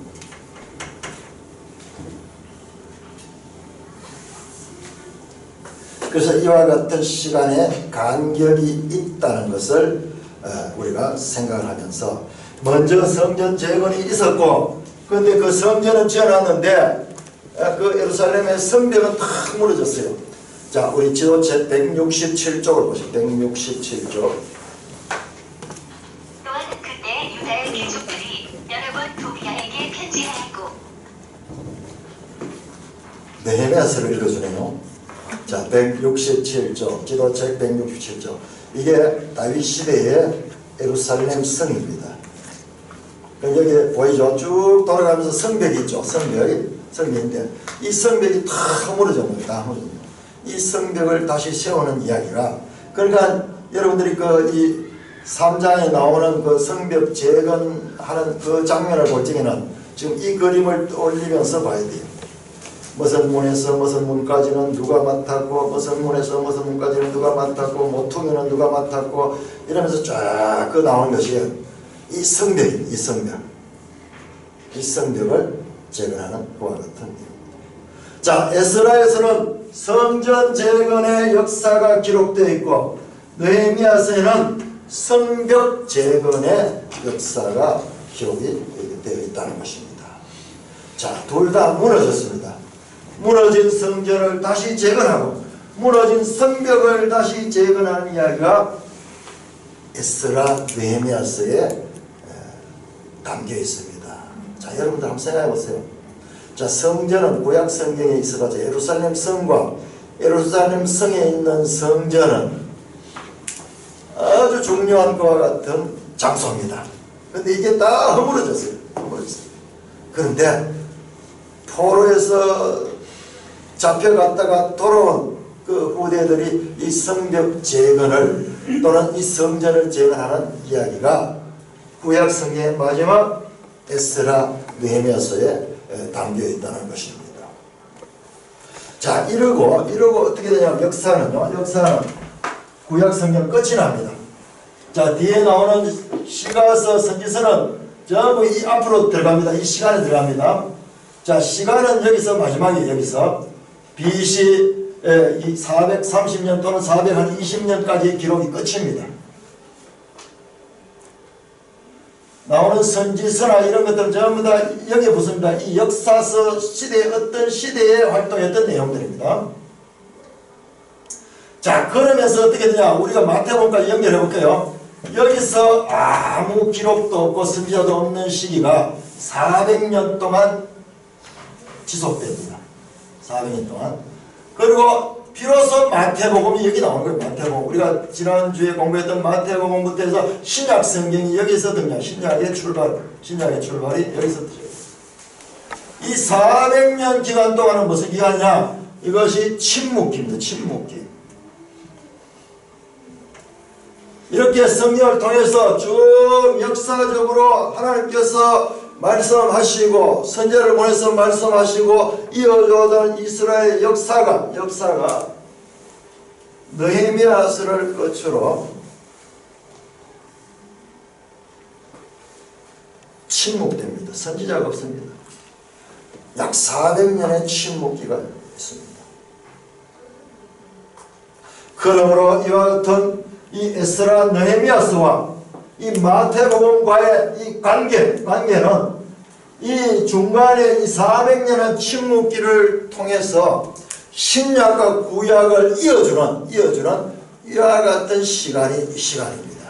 A: 그래서 이와 같은 시간에 간격이 있다는 것을 우리가 생각을 하면서 먼저 성전 재건이 있었고 그런데 그 성전은 지어놨는데 그 예루살렘의 성벽은 탁 무너졌어요. 자, 우리 지도책 167쪽을 보시죠. 167쪽.
C: 또한 그때 유다의 귀족들이 여러 번 도비야에게 편지하였고
A: 느헤미야서를 읽어주네요. 자, 167쪽, 지도책 167쪽. 이게 다윗 시대의 예루살렘 성입니다. 여기 보이죠? 쭉 돌아가면서 성벽이 있죠. 성벽인데 이 성벽이 다 무너졌습니다. 다 무너졌습니다. 이 성벽을 다시 세우는 이야기라. 그러니까 여러분들이 이 3장에 나오는 그 성벽 재건하는 그 장면을 볼 적에는 지금 이 그림을 떠올리면서 봐야 돼요. 무슨 문에서 무슨 문까지는 누가 맡았고 무슨 문에서 무슨 문까지는 누가 맡았고 모퉁이는 누가 맡았고 이러면서 쫙 그 나오는 것이 이 성벽입니다. 이 성벽을 재건하는 그와 같은 일입니다. 자, 에스라에서는 성전 재건의 역사가 기록되어 있고 느헤미야서에는 성벽 재건의 역사가 기록이 되어 있다는 것입니다. 자, 둘 다 무너졌습니다. 무너진 성전을 다시 재건하고 무너진 성벽을 다시 재건하는 이야기가 에스라 느헤미야서에 담겨 있습니다. 자, 여러분들 한번 생각해 보세요. 자, 성전은 구약 성경에 있어가지고 예루살렘 성과 예루살렘 성에 있는 성전은 아주 중요한 것과 같은 장소입니다. 그런데 이게 다 허물어졌어요. 그런데 포로에서 잡혀갔다가 돌아온 그 후대들이 이 성벽 재건을 또는 이 성전을 재건하는 이야기가 구약 성경의 마지막 에스라 느헤미야서에 담겨 있다는 것입니다. 자, 이러고 어떻게 되냐면 역사는 구약 성경 끝이 납니다. 자, 뒤에 나오는 시가서 선지서는 전부 이 앞으로 들어갑니다. 이 시간에 들어갑니다. 자, 시간은 여기서 마지막이에요. 여기서 BC 430년 또는 420년까지 기록이 끝입니다. 나오는 선지서나 이런 것들은 전부 다 여기에 붙습니다. 이 역사서 시대의 어떤 시대에 활동했던 내용들입니다. 자, 그러면서 어떻게 되냐, 우리가 마태복음까지 연결해 볼게요. 여기서 아무 기록도 없고 선지자도 없는 시기가 400년 동안 지속됩니다. 400년 동안. 그리고 비로소 마태복음이 여기 나오는 거예요. 마태복음. 우리가 지난주에 공부했던 마태복음부터 해서 신약 성경이 여기서 등장. 신약의 출발이 여기서 등장해요. 이 400년 기간 동안은 무슨 기간이냐? 이것이 침묵기입니다. 침묵기. 이렇게 성경을 통해서 쭉 역사적으로 하나님께서 말씀하시고 선지자를 보내서 말씀하시고 이어져오던 이스라엘 역사가 느헤미야서를 끝으로 침묵됩니다. 선지자가 없습니다. 약 400년의 침묵기가 있습니다. 그러므로 이와 같은 이 에스라 느헤미야서와 이 마태복음과의 이 관계는 이 중간에 이 400년의 침묵기를 통해서 신약과 구약을 이어주는 이와 같은 시간이 이 시간입니다.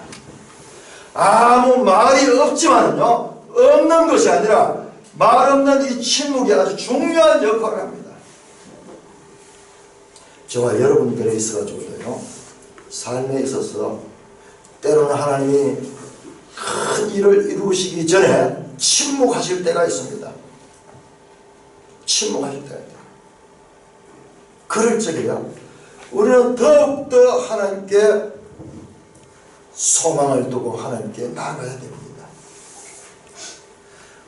A: 아무 말이 없지만요, 없는 것이 아니라 말 없는 이 침묵이 아주 중요한 역할을 합니다. 저와 여러분들에 있어가지고요, 삶에 있어서 때로는 하나님이 큰 일을 이루시기 전에 침묵하실 때가 있습니다. 침묵하실 때가 있다. 그럴 적에요, 우리는 더욱더 하나님께 소망을 두고 하나님께 나아가야 됩니다.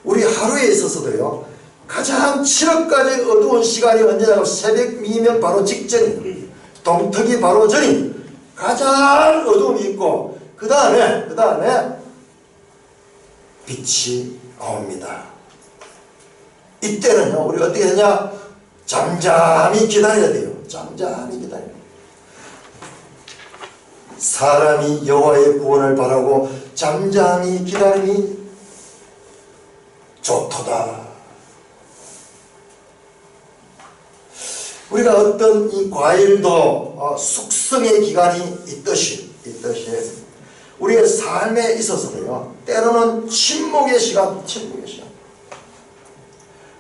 A: 우리 하루에 있어서도요, 가장 7월까지 어두운 시간이 언제냐고 새벽 미명 바로 직전이, 동턱이 바로 전이 가장 어두움이 있고, 그 다음에 빛이 나옵니다. 이때는요, 우리가 어떻게 되냐? 잠잠히 기다려야 돼요. 잠잠히 기다려야 돼요. 사람이 여호와의 구원을 바라고 잠잠히 기다림이 좋도다. 우리가 어떤 이 과일도 숙성의 기간이 있듯이 우리의 삶에 있어서도요, 때로는 침묵의 시간.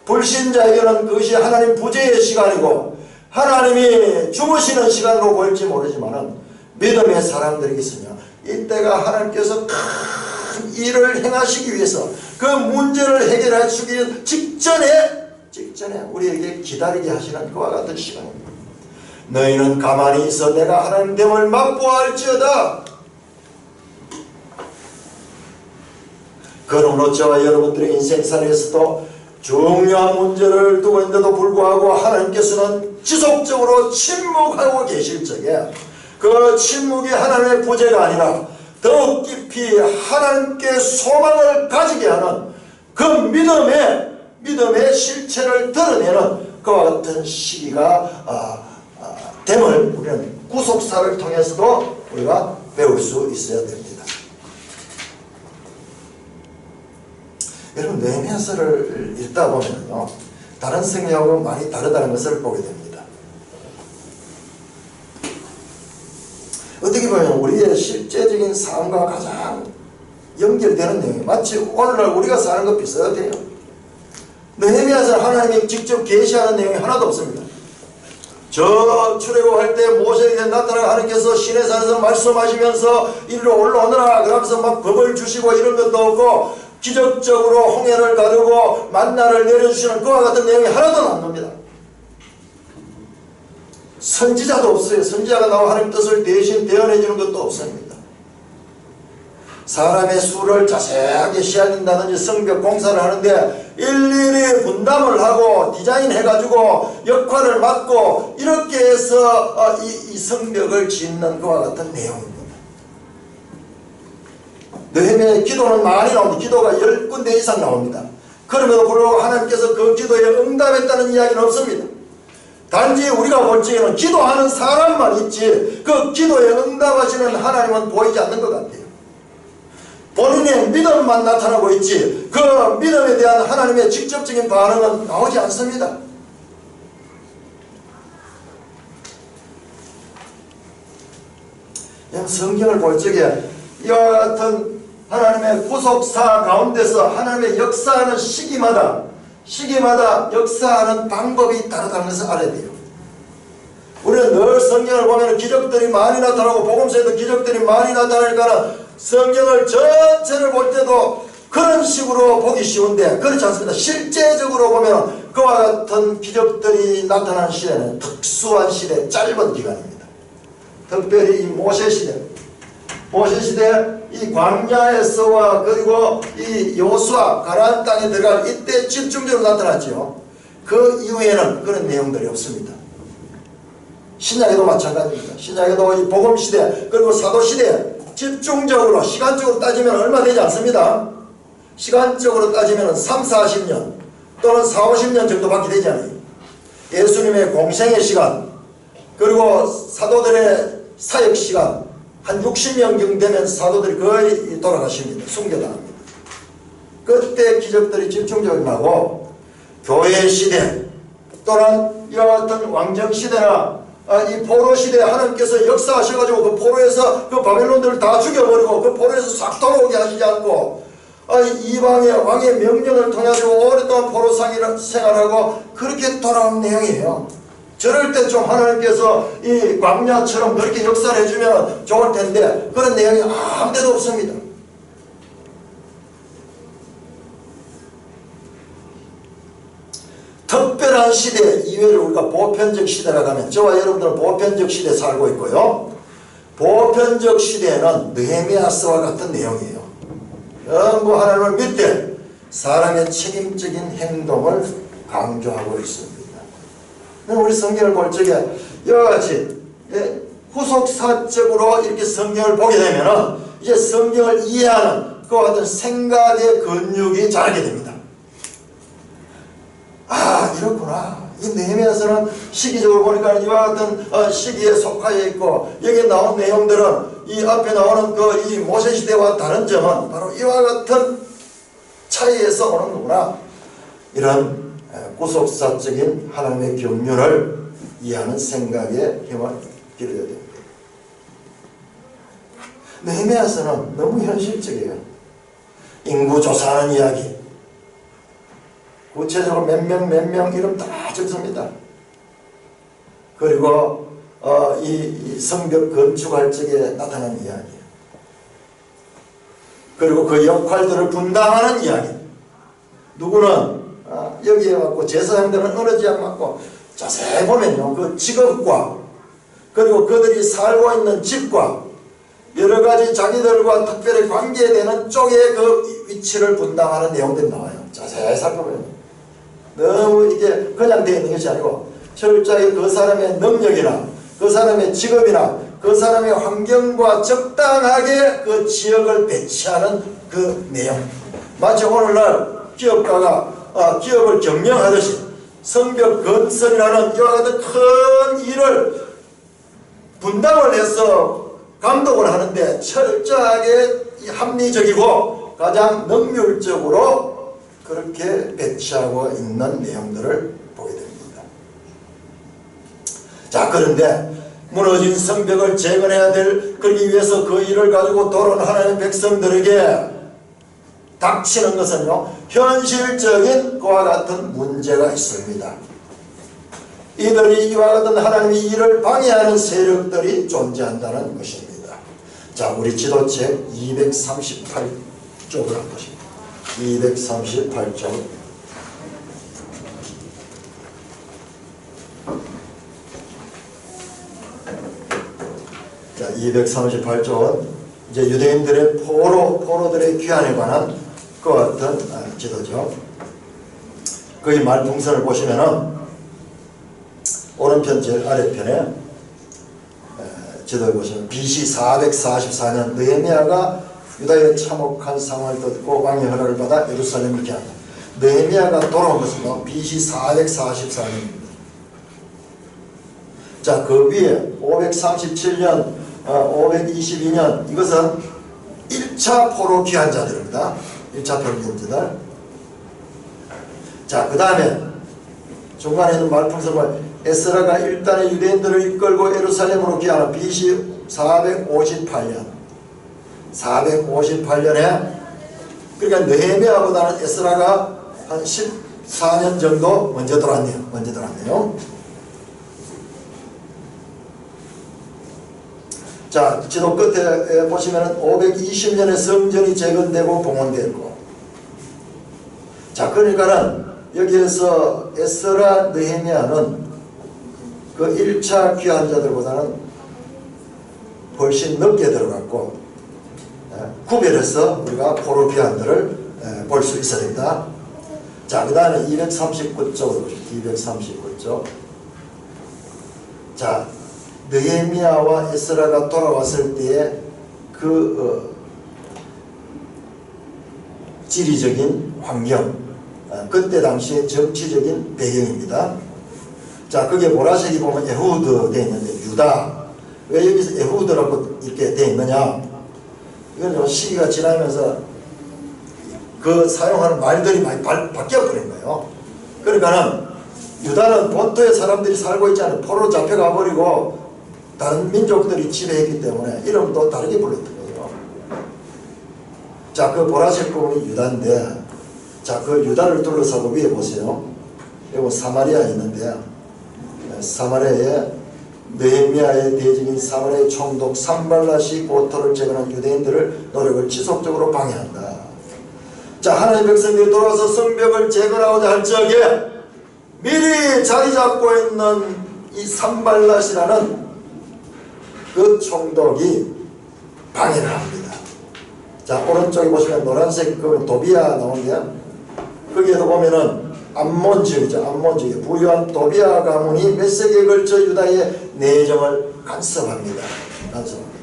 A: 불신자에게는 그것이 하나님 부재의 시간이고 하나님이 주무시는 시간으로 보일지 모르지만은 믿음의 사람들에게 있으며 이때가 하나님께서 큰 일을 행하시기 위해서 그 문제를 해결해 주기 직전에 우리에게 기다리게 하시는 그와 같은 시간입니다. 너희는 가만히 있어 내가 하나님 됨을 맛보아할지어다. 그러므로 저와 여러분들의 인생살에서도 중요한 문제를 두고 있는데도 불구하고 하나님께서는 지속적으로 침묵하고 계실 적에 그 침묵이 하나님의 부재가 아니라 더욱 깊이 하나님께 소망을 가지게 하는 그 믿음의 실체를 드러내는 그와 같은 시기가 됨을 우리는 구속사를 통해서도 우리가 배울 수 있어야 됩니다. 여러분, 느헤미야서를 읽다 보면요, 다른 성경하고 많이 다르다는 것을 보게 됩니다. 어떻게 보면 우리의 실제적인 삶과 가장 연결되는 내용이에요. 마치 오늘날 우리가 사는 것 비슷해요. 느헤미야서는 하나님이 직접 계시하는 내용이 하나도 없습니다. 저 출애굽할 때 모세에게 나타나 하나님께서 시내산에서 말씀하시면서 이리로 올라오너라 그러면서 막 법을 주시고 이런 것도 없고 기적적으로 홍해를 가르고 만나를 내려주시는 그와 같은 내용이 하나도 안 나옵니다. 선지자도 없어요. 선지자가 나와 하나님 뜻을 대신 대언해 주는 것도 없습니다. 사람의 수를 자세하게 시야진다든지 성벽 공사를 하는데 일일이 분담을 하고 디자인해가지고 역할을 맡고 이렇게 해서 이 성벽을 짓는 그와 같은 내용입니다. 느헤미야의 기도는 많이 나옵니다. 기도가 10군데 이상 나옵니다. 그럼에도 불구하고 하나님께서 그 기도에 응답했다는 이야기는 없습니다. 단지 우리가 볼 적에는 기도하는 사람만 있지 그 기도에 응답하시는 하나님은 보이지 않는 것 같아요. 본인의 믿음만 나타나고 있지 그 믿음에 대한 하나님의 직접적인 반응은 나오지 않습니다. 성경을 볼 적에 이와 같은 하나님의 구속사 가운데서 하나님의 역사하는 시기마다 역사하는 방법이 다르다는 것을 알아야 돼요. 우리는 늘 성경을 보면 기적들이 많이 나타나고 복음서에도 기적들이 많이 나타나니까 성경을 전체를 볼 때도 그런 식으로 보기 쉬운데 그렇지 않습니다. 실제적으로 보면 그와 같은 기적들이 나타나는 시대는 특수한 시대, 짧은 기간입니다. 특별히 이 모세 시대 이 광야에서와 그리고 이 여호수아 가나안 땅에 들어갈 이때 집중적으로 나타났죠. 그 이후에는 그런 내용들이 없습니다. 신약에도 마찬가지입니다. 신약에도 이 복음시대 그리고 사도시대 집중적으로 시간적으로 따지면 얼마 되지 않습니다. 시간적으로 따지면 3, 40년 또는 4, 50년 정도밖에 되지 않아요. 예수님의 공생의 시간 그리고 사도들의 사역 시간 한 60년 정도 되면 사도들이 거의 돌아가십니다. 순교당합니다. 그때 기적들이 집중적으로 나고 교회 시대 또는 이와 같은 왕정 시대나 이 포로 시대에 하나님께서 역사하셔가지고 그 포로에서 그 바벨론들을 다 죽여버리고 그 포로에서 싹 돌아오게 하시지 않고 이방의 왕의 명령을 통해서 오랫동안 포로 생활하고 그렇게 돌아온 내용이에요. 저럴 때 좀 하나님께서 이 광야처럼 그렇게 역사를 해주면 좋을 텐데 그런 내용이 아무데도 없습니다. 특별한 시대 이외를 우리가 보편적 시대라고 하면 저와 여러분들은 보편적 시대에 살고 있고요. 보편적 시대에는 느헤미야서와 같은 내용이에요. 전부 하나님을 믿되 사람의 책임적인 행동을 강조하고 있습니다. 우리 성경을 볼 적에 여러 가지 후속사적으로 이렇게 성경을 보게 되면 이제 성경을 이해하는 그와 같은 생각의 근육이 자라게 됩니다. 아, 이렇구나. 이 느헤미야서는 시기적으로 보니까 이와 같은 시기에 속하여 있고 여기에 나온 내용들은 이 앞에 나오는 그 이 모세 시대와 다른 점은 바로 이와 같은 차이에서 오는구나. 이런 구속사적인 하나님의 경륜을 이해하는 생각에 힘을 기울여야 됩니다. 느헤미야서는 너무 현실적이에요. 인구 조사하는 이야기, 구체적으로 몇 명 이름 다 적습니다. 그리고 이 성벽 건축할 적에 나타나는 이야기, 그리고 그 역할들을 분담하는 이야기. 누구는 여기에 왔고 제사장들은 어느 지역 맞고 자세히 보면요 그 직업과 그리고 그들이 살고 있는 집과 여러가지 자기들과 특별히 관계되는 쪽의 그 위치를 분담하는 내용들이 나와요. 자세히 살펴보면 너무 이게 그냥 되어 있는 것이 아니고 철저하게 그 사람의 능력이나 그 사람의 직업이나 그 사람의 환경과 적당하게 그 지역을 배치하는 그 내용. 마치 오늘날 기업가가 기업을 경영하듯이 성벽 건설이라는 이와 같은 큰 일을 분담을 해서 감독을 하는데 철저하게 합리적이고 가장 능률적으로 그렇게 배치하고 있는 내용들을 보게 됩니다. 자, 그런데 무너진 성벽을 재건해야 될 그러기 위해서 그 일을 가지고 돌아온 하나님의 백성들에게 닥치는 것은요 현실적인 그와 같은 문제가 있습니다. 이들이 이와 같은 하나님의 일을 방해하는 세력들이 존재한다는 것입니다. 자, 우리 지도책 238쪽을 한번 보십니다. 238쪽. 자, 238쪽은 이제 유대인들의 포로들의 귀환에 관한 그와 같은 지도죠. 거기 말풍선을 보시면은 오른편 제일 아래편에 지도에 보시면 BC 444년 느헤미야가 유다에 참혹한 상황을 듣고 왕의 허락을 받아 예루살렘을 귀환한다. 느헤미야가 돌아온 것은 BC 444년입니다. 자, 그 위에 537년, 522년 이것은 1차 포로 귀환자들입니다. 1차 포로 귀환자들. 자, 그 다음에 중간에 있는 말풍선을 에스라가 일단의 유대인들을 이끌고 예루살렘으로 귀환한 BC 458년 458년에 그러니까 느헤미야보다는 에스라가 한 14년 정도 먼저 들어왔네요. 자, 지도 끝에 보시면 520년에 성전이 재건되고 봉헌되고, 자, 그러니까는 여기에서 에스라 느헤미야는 그 1차 귀환자들보다는 훨씬 늦게 들어갔고 구별해서 우리가 포로 귀환들을 볼 수 있어야 됩니다. 자, 그 다음에 239쪽으로 보십시오. 239쪽. 자, 느헤미야와 에스라가 돌아왔을 때에 그 지리적인 환경, 그때 당시의 정치적인 배경입니다. 자, 그게 보라색이 보면 에후드 되어 있는데 유다. 왜 여기서 에후드라고 이렇게 되어 있느냐? 이건 좀 시기가 지나면서 그 사용하는 말들이 많이 바뀌어버린 거예요. 그러니까는 유다는 본토에 사람들이 살고 있지 않은 포로로 잡혀가 버리고 다른 민족들이 지배했기 때문에 이름도 다르게 불렀던 거예요. 자, 그 보라색 부분이 유다인데, 자, 그 유다를 둘러싸고 위에 보세요. 여기 사마리아 있는데, 사마리아에 느헤미야의 대적인 사마리아의 총독 산발랏이 고토를 재건한 유대인들을 노력을 지속적으로 방해한다. 자, 하나님의 백성들이 돌아와서 성벽을 재건하고자 할 적에 미리 자리 잡고 있는 이 산발랏이라는 그 총독이 방해를 합니다. 자, 오른쪽에 보시면 노란색 그 도비아 나오는데요. 거기에도 보면은 암몬 지역이죠. 암몬 지역. 부유한 도비아 가문이 몇 세기에 걸쳐 유다의 내정을 간섭합니다. 간섭합니다.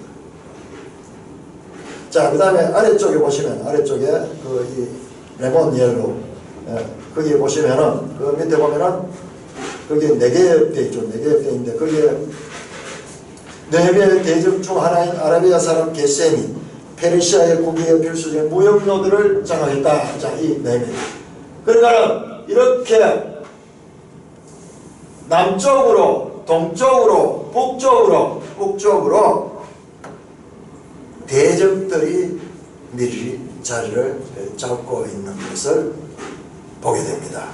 A: 자, 그 다음에 아래쪽에 보시면, 아래쪽에 이 레몬 옐로우, 거기에 보시면은, 그 밑에 보면은, 거기에 네게브 돼 있죠. 네게브 돼 있는데, 거기에 느헤미야의 대적 중 하나인 아라비아 사람 게셈이 페르시아의 국익에 필수적인 무역로들을 장악했다. 자, 이 느헤미야. 그러니까 이렇게 남쪽으로, 동쪽으로, 북쪽으로 대적들이 미리 자리를 잡고 있는 것을 보게 됩니다.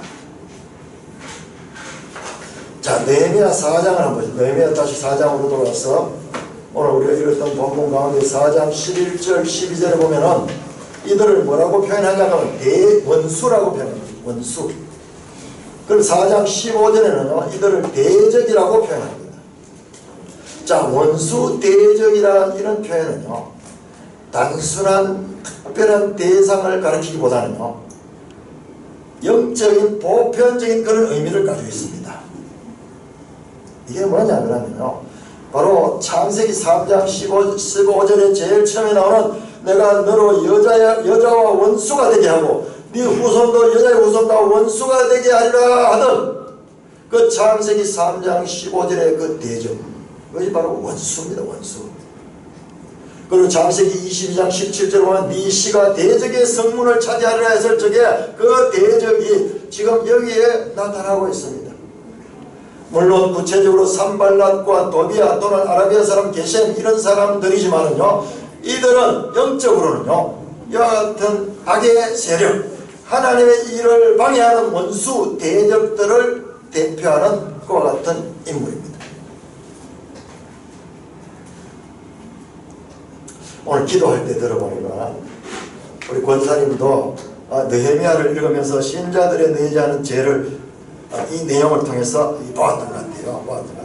A: 자, 느헤미야 4장을 한번 보죠. 느헤미야 다시 4장으로 돌아와서 오늘 우리가 읽었던 본문 가운데 4장 11절 12절에 보면은 이들을 뭐라고 표현하냐면 대원수라고 표현합니다. 원수. 그럼 4장 15절에는요 이들을 대적이라고 표현합니다. 자, 원수 대적이라는 이런 표현은요 단순한 특별한 대상을 가리키기보다는요 영적인 보편적인 그런 의미를 가지고 있습니다. 이게 뭐냐 그러면요 바로 창세기 3장 15절에 제일 처음에 나오는 내가 너로 여자와 원수가 되게 하고 네 후손도 여자의 후손과 원수가 되게 하리라 하던 그 창세기 3장 15절의 그 대적, 그것이 바로 원수입니다. 원수. 그리고 창세기 22장 17절에 보면 네 씨가 대적의 성문을 차지하리라 했을 적에 그 대적이 지금 여기에 나타나고 있습니다. 물론 구체적으로 산발랏과 도비아 또는 아라비아 사람 게셈 이런 사람들이지만은요 이들은 영적으로는요 이와 같은 악의 세력, 하나님의 일을 방해하는 원수 대적들을 대표하는 그와 같은 인물입니다. 오늘 기도할 때 들어보니까 우리 권사님도 느헤미야를 읽으면서 신자들의 내재하는 죄를 이 내용을 통해서 보았던 것 같아요.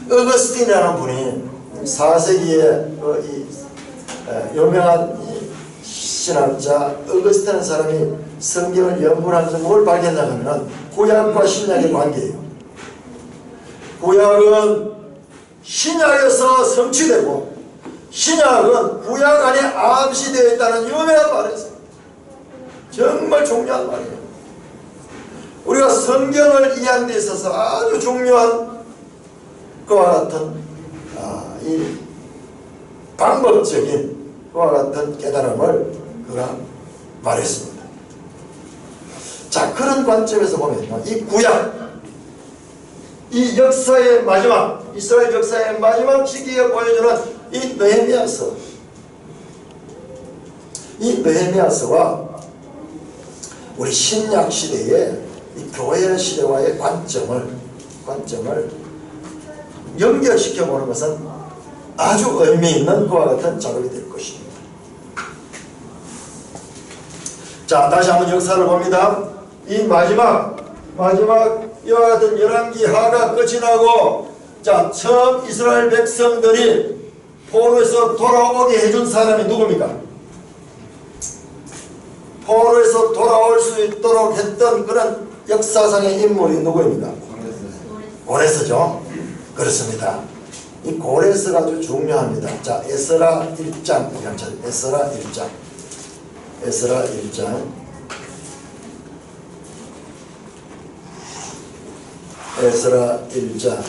A: 어거스틴이라는 분이 4세기에 유명한 신학자 어거스틴이라는 사람이 성경을 연구하면서 뭘 발견하냐면 구약과 신약의 관계예요. 구약은 신약에서 성취되고 신약은 구약 안에 암시되어 있다는 유명한 말이었어요. 정말 중요한 말이에요. 우리가 성경을 이해하는 데 있어서 아주 중요한 그와 같은 이 방법적인 그와 같은 깨달음을 그가 말했습니다. 자, 그런 관점에서 보면 이 구약, 이 역사의 마지막, 이스라엘 역사의 마지막 시기에 보여주는 이 느헤미야서, 이 느헤미야서와 우리 신약 시대의 이 교회 시대와의 관점을 연결시켜 보는 것은 아주 의미 있는 그와 같은 작업이 될 것입니다. 자, 다시 한번 역사를 봅니다. 이 마지막 이와 같은 열왕기 하가 끝이 나고, 자, 처음 이스라엘 백성들이 포로에서 돌아오게 해준 사람이 누굽니까? 포로에서 돌아올 수 있도록 했던 그런 역사상의 인물이 누구입니까? 고레스죠. 그렇습니다. 이 고레스가 아주 중요합니다. 자, 에스라 1장, 에스라 1장. 에스라 1장. 에스라 1장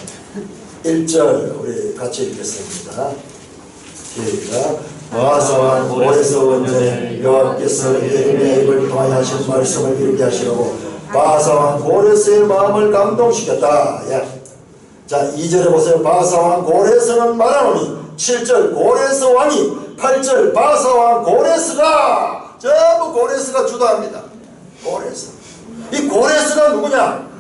A: 1절 우리 같이 읽겠습니다. 시작. 바사와 고레스 원전에 여호와께서 예레미야의 입을 통하여 하신 말씀을 이루게 하시려고 바사와 고레스의 마음을 감동시켰다. 예. 자, 2절에 보세요. 바사왕 고레스는 말하노니 7절 고레스 왕이 8절 바사왕 고레스가 전부 고레스가 주도합니다. 고레스. 이 고레스가 누구냐?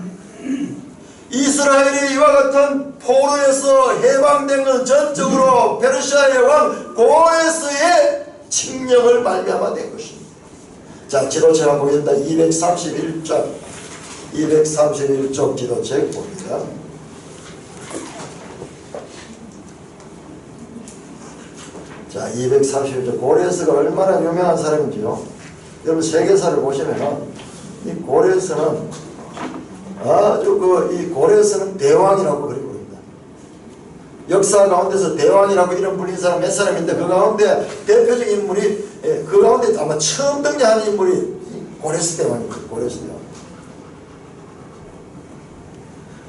A: 이스라엘이 이와 같은 포로에서 해방된 것은 전적으로 페르시아의 왕 고레스의 칙령을 말미암아 된 것입니다. 자, 지도책 보겠습니다. 231쪽 지도책 봅니다. 자, 231쪽 고레스가 얼마나 유명한 사람인지요. 여러분 세계사를 보시면 이 고레스는 아주 이 고레스는 대왕이라고 그리고 있습니다. 역사 가운데서 대왕이라고 이름 불린 사람 몇 사람인데 그 가운데 대표적인 인물이 그 가운데 아마 처음 등장하는 인물이 고레스 대왕입니다. 고레스 대왕.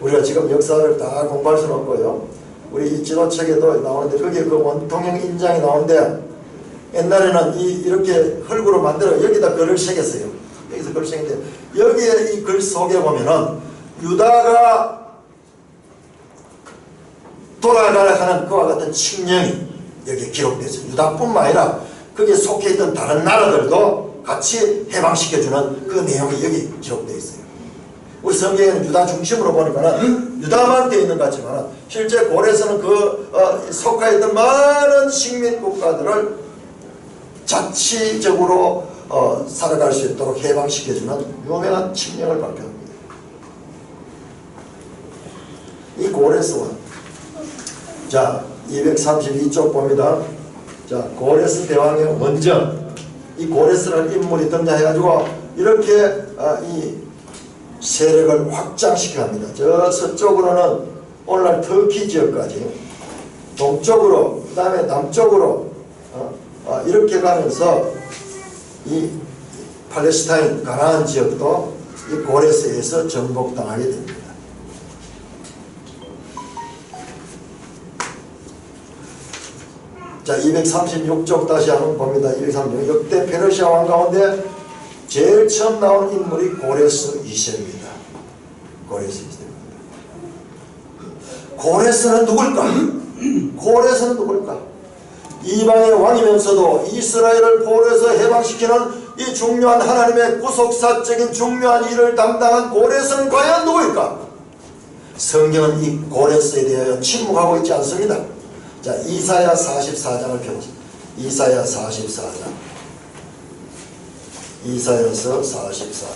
A: 우리가 지금 역사를 다 공부할 수는 없고요. 우리 이 지도책에도 나오는데 거기에 그 원통형 인장이 나오는데 옛날에는 이렇게 흙으로 만들어 여기다 글을 새겼어요. 여기서 글을 새겼는데 여기에 이 글 속에 보면은 유다가 돌아가야 하는 그와 같은 칙령이 여기에 기록되어 있어요. 유다뿐만 아니라 거기에 속해 있던 다른 나라들도 같이 해방시켜주는 그 내용이 여기 기록되어 있어요. 우리 성경에는 유다 중심으로 보니까는 유다만 되어 있는 것 같지만 실제 고레스는 속해 있던 많은 식민 국가들을 자치적으로 살아갈 수 있도록 해방시켜주는 유명한 칙령을 발표합니다. 이 고레스와 자 232쪽 봅니다. 자 고레스 대왕의 원정. 이 고레스라는 인물이 등장해가지고 이렇게 이 세력을 확장시켜 합니다. 저 서쪽으로는 오늘날 터키 지역까지, 동쪽으로 그 다음에 남쪽으로 이렇게 가면서 이 팔레스타인 가나안 지역도 이 고레스에 의해서 정복당하게 됩니다. 자 236쪽 다시 한번 봅니다. 236 역대 페르시아 왕 가운데 제일 처음 나온 인물이 고레스 2세입니다. 고레스 2세입니다. 고레스는 누굴까? 고레스는 누굴까? 이방의 왕이면서도 이스라엘을 포로에서 해방시키는 이 중요한 하나님의 구속사적인 중요한 일을 담당한 고레스는 과연 누구일까? 성경은 이 고레스에 대하여 침묵하고 있지 않습니다. 자, 이사야 44장을 펴보십시오. 이사야 44장. 이사야서 44장.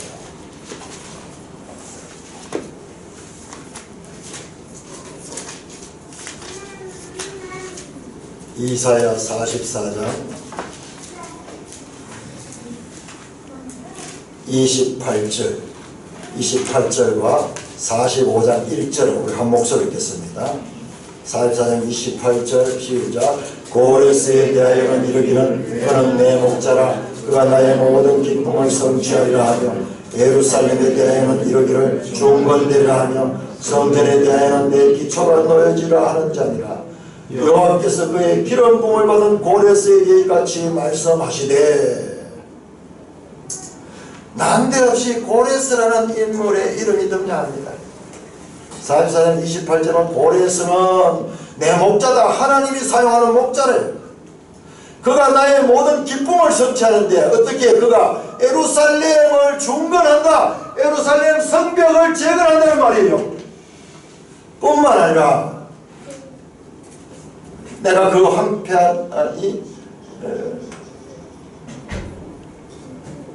A: 이사야 44장 28절과 45장 1절을 우리 한 목소리 읽겠습니다. 44장 28절 시작. 고레스에 대하여는 이르기는 그는 내 목자라 그가 나의 모든 기쁨을 성취하리라 하며 예루살렘에 대하여는 이르기를 중건되리라 하며 성전에 대하여는 내 기초가 놓여지라 하는 자니라. 여호와께서 그의 기름 부음을 받은 고레스에게 이같이 말씀하시되. 난데없이 고레스라는 인물의 이름이 등장합니다. 44장 28절은 고레스는 내 목자다. 하나님이 사용하는 목자래요. 그가 나의 모든 기쁨을 성취하는데 어떻게 그가 예루살렘을 중건한다. 예루살렘 성벽을 재건한다는 말이에요. 뿐만 아니라 내가 그 황폐한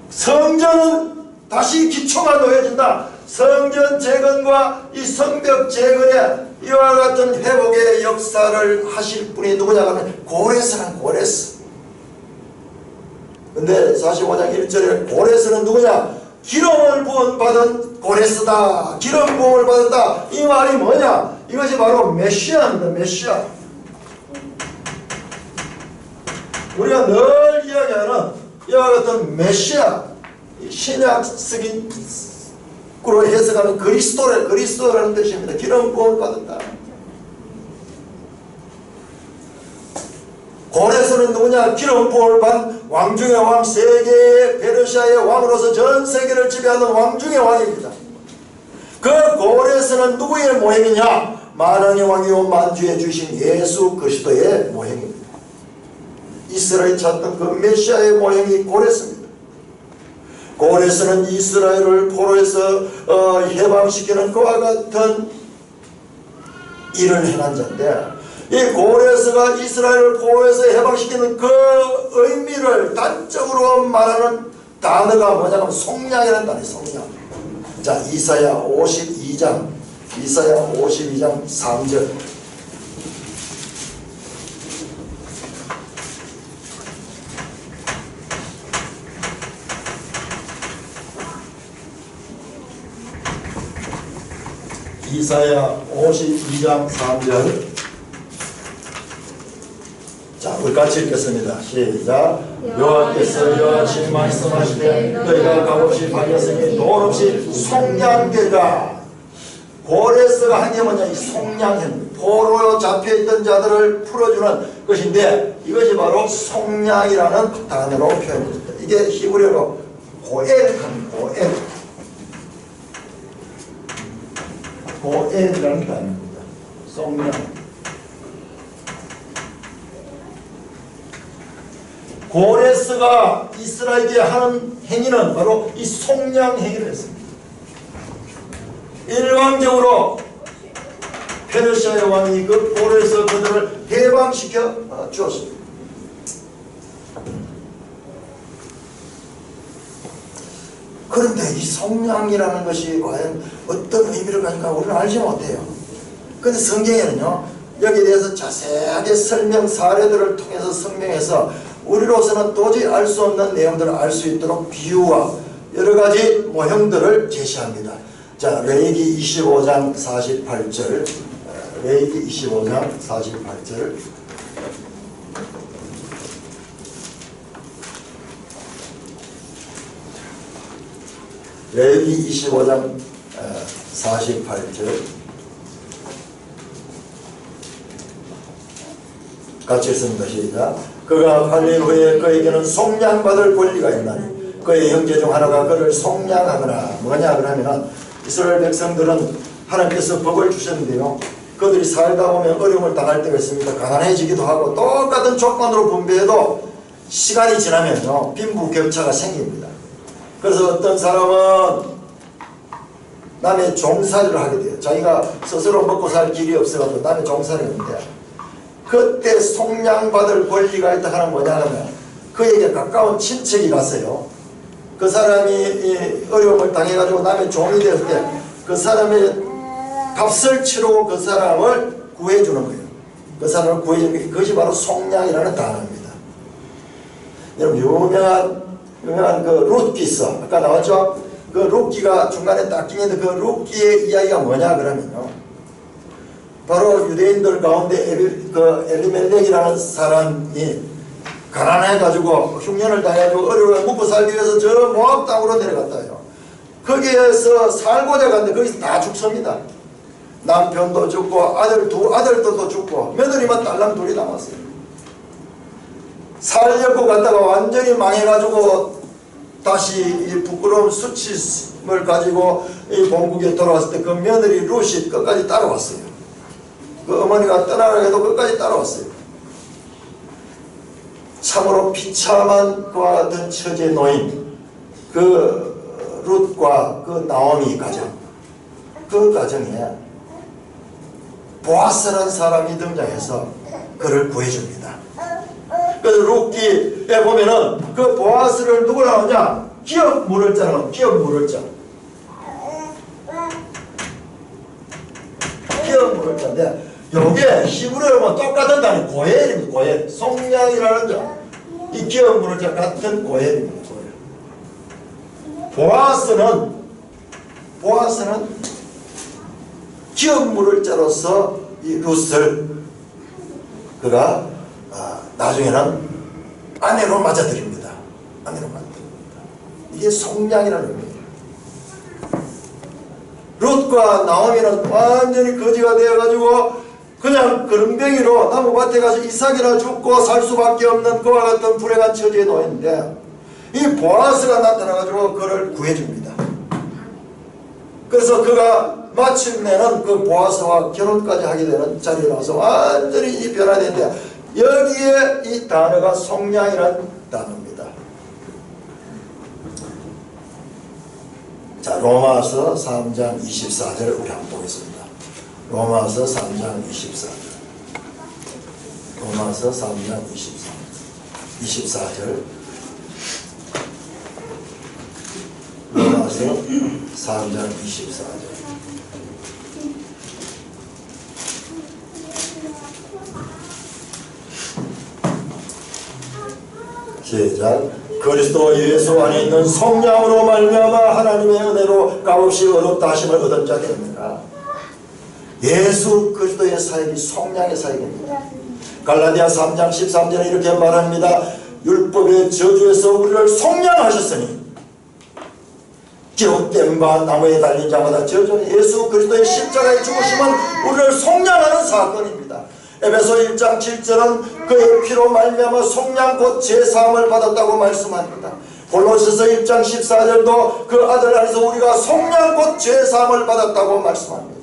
A: 성전은 다시 기초가 놓여진다. 성전 재건과 이 성벽 재건에 이와 같은 회복의 역사를 하실 분이 누구냐 하면 고레스란 고레스. 근데 45장 1절에 고레스는 누구냐? 기름을 부은 받은 고레스다. 기름 부음을 받았다. 이 말이 뭐냐? 이것이 바로 메시아입니다. 메시아. 우리가 늘 이야기하는 이와 같은 메시아, 신약적으로 해석하는 그리스도라는 뜻입니다. 기름 부음을 받았다. 고레스는 누구냐? 기름 부음을 받은 왕 중의 왕, 세계의 페르시아의 왕으로서 전 세계를 지배하는 왕 중의 왕입니다. 그 고레스는 누구의 모형이냐? 만왕의 왕이요 만주에 주신 예수 그리스도의 모형입니다. 이스라엘이 찾던 그 메시아의 모형이 고레스입니다. 고레스는 이스라엘을 포로에서 해방시키는 그와 같은 일을 행한 자인데, 이 고레스가 이스라엘을 포로에서 해방시키는 그 의미를 단적으로 말하는 단어가 뭐냐면 속량이라는 단어예요. 속량. 자, 이사야 52장 3절. 이사야 52장 3절. 자, 우리 같이 읽겠습니다. 시작. 여호와께서 여호와같이 말씀하시되 너희가 값없이 팔렸으니 돈 없이 속량되가. 고레스가 한 게 뭐냐? 이 속량형, 포로로 잡혀있던 자들을 풀어주는 것인데, 이것이 바로 속량이라는 단어로 표현됩니다. 이게 히브리어로 고엘입니다. 고엘이라는 단어입니다. 속량. 고레스가 이스라엘에게 하는 행위는 바로 이 속량 행위를 했습니다. 일방적으로 페르시아의 왕이 그 포로에서 그들을 해방시켜 주었습니다. 그런데 이 속량이라는 것이 과연 어떤 의미를 가진가 우리는 알지 못해요. 그런데 성경에는요, 여기에 대해서 자세하게 설명 사례들을 통해서 설명해서 우리로서는 도저히 알 수 없는 내용들을 알 수 있도록 비유와 여러가지 모형들을 제시합니다. 자, 레위기 25장 48절. 레위기 25장 48절. 레위기 25장 48절. 같이 읽습니다. 시작. 그가 8년 후에 그에게는 속량받을 권리가 있나니 그의 형제 중 하나가 그를 속량하거나, 뭐냐 그러면 이스라엘 백성들은 하나님께서 법을 주셨는데요, 그들이 살다 보면 어려움을 당할 때가 있습니다. 가난해지기도 하고 똑같은 조건으로 분배해도 시간이 지나면요 빈부격차가 생깁니다. 그래서 어떤 사람은 남의 종살이를 하게 돼요. 자기가 스스로 먹고 살 길이 없어가지고 남의 종살이 하는데, 그때 속량받을 권리가 있다 하는 뭐냐 하면 그에게 가까운 친척이 갔어요. 그 사람이 어려움을 당해가지고 남의 종이 되었을 때 그 사람의 값을 치르고 그 사람을 구해주는 거예요. 그 사람을 구해주는 게 그것이 바로 속량이라는 단어입니다. 여러분, 유명한 그 룻기서 아까 나왔죠? 그 룻기가 중간에 딱 끼는데 그 룻기의 이야기가 뭐냐 그러면요, 바로 유대인들 가운데 엘리멜렉이라는 사람이 가난해가지고 흉년을 당해가지고 어려움에 묵고 살기 위해서 저 모압 땅으로 내려갔다요. 거기에서 살고자 갔는데 거기서 다 죽습니다. 남편도 죽고 아들들도 죽고 며느리만 딸랑 둘이 남았어요. 살려고 갔다가 완전히 망해가지고 다시 이 부끄러운 수치심을 가지고 이 본국에 돌아왔을 때 그 며느리 룻이 끝까지 따라왔어요. 그 어머니가 떠나려 해도 끝까지 따라왔어요. 참으로 비참한 그와 같은 처제 노인, 그 룻과 그 나오미 가정, 그 가정에 보아스라는 사람이 등장해서 그를 구해줍니다. 그래서 룻기에 보면은 그 보아스를 누구라 하냐? 기업 물을 자는, 기업 물을 자. 기업 물을 자인데, 요게 히브리어로 보면 똑같은 단어, 고엘입니다. 고엘. 속량이라는 자. 이 기업 물을 자 같은 고엘입니다. 보아스는 기업 물을 자로서 이 룻을 그가 나중에는 아내로 맞아들입니다. 아내로 맞아들입니다. 이게 속량이라는 의미예요. 롯과 나오미는 완전히 거지가 되어가지고 그냥 그름뱅이로 나무밭에 가서 이삭이나 죽고 살 수밖에 없는 그와 같은 불행한 처지에 놓였는데 이 보아스가 나타나가지고 그를 구해줍니다. 그래서 그가 마침내는 그 보아스와 결혼까지 하게 되는 자리에 나와서 완전히 이 변화되는데 여기에 이 단어가 속량이라는 단어입니다. 자, 로마서 3장 24절을 우리 한번 보겠습니다. 로마서 3장 24절. 로마서 3장 24절. 로마서 3장 24절. 시작. 그리스도 예수 안에 있는 성령으로 말미암아 하나님의 은혜로 값없이 얻었다 하심을 얻은 자 됩니다. 예수 그리스도의 사역이 성령의 사역입니다. 갈라디아 3장 13절에 이렇게 말합니다. 율법의 저주에서 우리를 성량하셨으니 기록된 바 나무에 달린 자마다 저주는 예수 그리스도의 십자가의 죽으심은 우리를 성량하는 사건입니다. 에베소 1장 7절은 그의 피로 말미암아 속량 곧 제사함을 받았다고 말씀합니다. 골로새서 1장 14절도 그 아들 안에서 우리가 속량 곧 제사함을 받았다고 말씀합니다.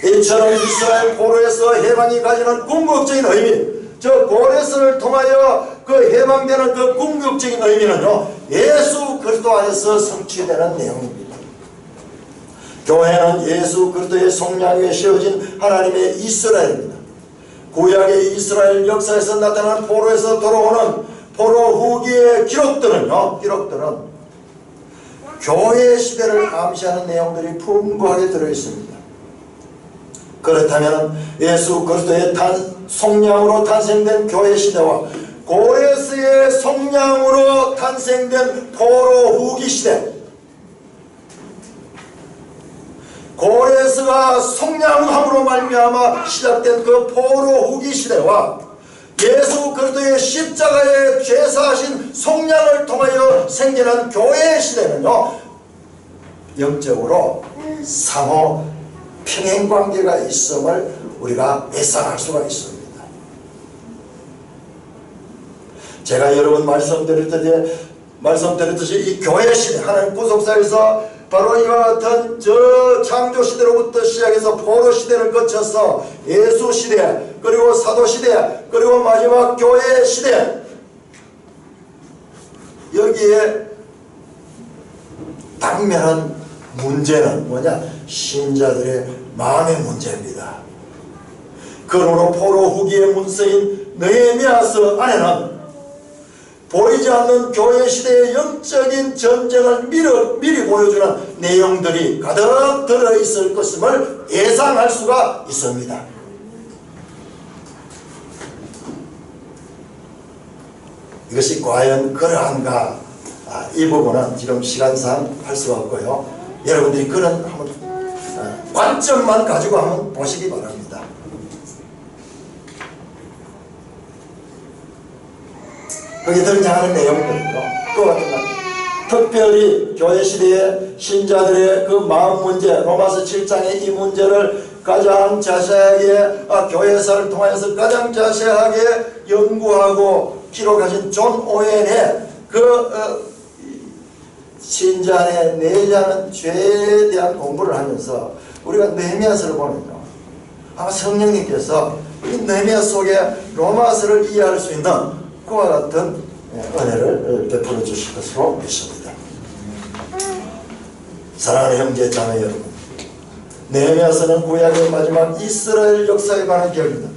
A: 이처럼 이스라엘 포로에서 해방이 가지는 궁극적인 의미, 저 고레스를 통하여 그 해방되는 그 궁극적인 의미는요, 예수 그리스도 안에서 성취되는 내용입니다. 교회는 예수 그리스도의 속량 위에 세워진 하나님의 이스라엘입니다. 구약의 이스라엘 역사에서 나타난 포로에서 돌아오는 포로 후기의 기록들은 교회 시대를 암시하는 내용들이 풍부하게 들어있습니다. 그렇다면 예수 그리스도의 속량으로 탄생된 교회 시대와 고레스의 속량으로 탄생된 포로 후기 시대, 고레스가 속량함으로 말미암아 시작된 그 포로 후기 시대와 예수 그리스도의 십자가에 제사하신 속량을 통하여 생겨난 교회의 시대는요, 영적으로 상호 평행관계가 있음을 우리가 예상할 수가 있습니다. 제가 여러분 말씀드렸듯이 이 교회 시대, 하나님 구속사에서 바로 이와 같은 저 창조 시대로부터 시작해서 포로 시대를 거쳐서 예수 시대, 그리고 사도 시대, 그리고 마지막 교회 시대, 여기에 당면한 문제는 뭐냐? 신자들의 마음의 문제입니다. 그러므로 포로 후기의 문서인 느헤미야서 안에는 보이지 않는 교회 시대의 영적인 전쟁을 미리 보여주는 내용들이 가득 들어있을 것임을 예상할 수가 있습니다. 이것이 과연 그러한가? 이 부분은 지금 시간상 할 수가 없고요. 여러분들이 그런 한번 관점만 가지고 한번 보시기 바랍니다. 거기에 등장하는 내용들은요, 그 같은 것, 특별히 교회 시대의 신자들의 그 마음 문제, 로마서 7장의 이 문제를 가장 자세하게, 교회사를 통해서 가장 자세하게 연구하고 기록하신 존 오웬의 그 신자 안에 내재하는 죄에 대한 공부를 하면서 우리가 느헤미야서를 보면요, 아마 성령님께서 이 느헤미야 속에 로마서를 이해할 수 있는 그와 같은 은혜를 베풀어 주실 것으로 믿습니다. 사랑하는 형제 자매 여러분, 느헤미야서는 구약의 마지막 이스라엘 역사에 관한 기록입니다.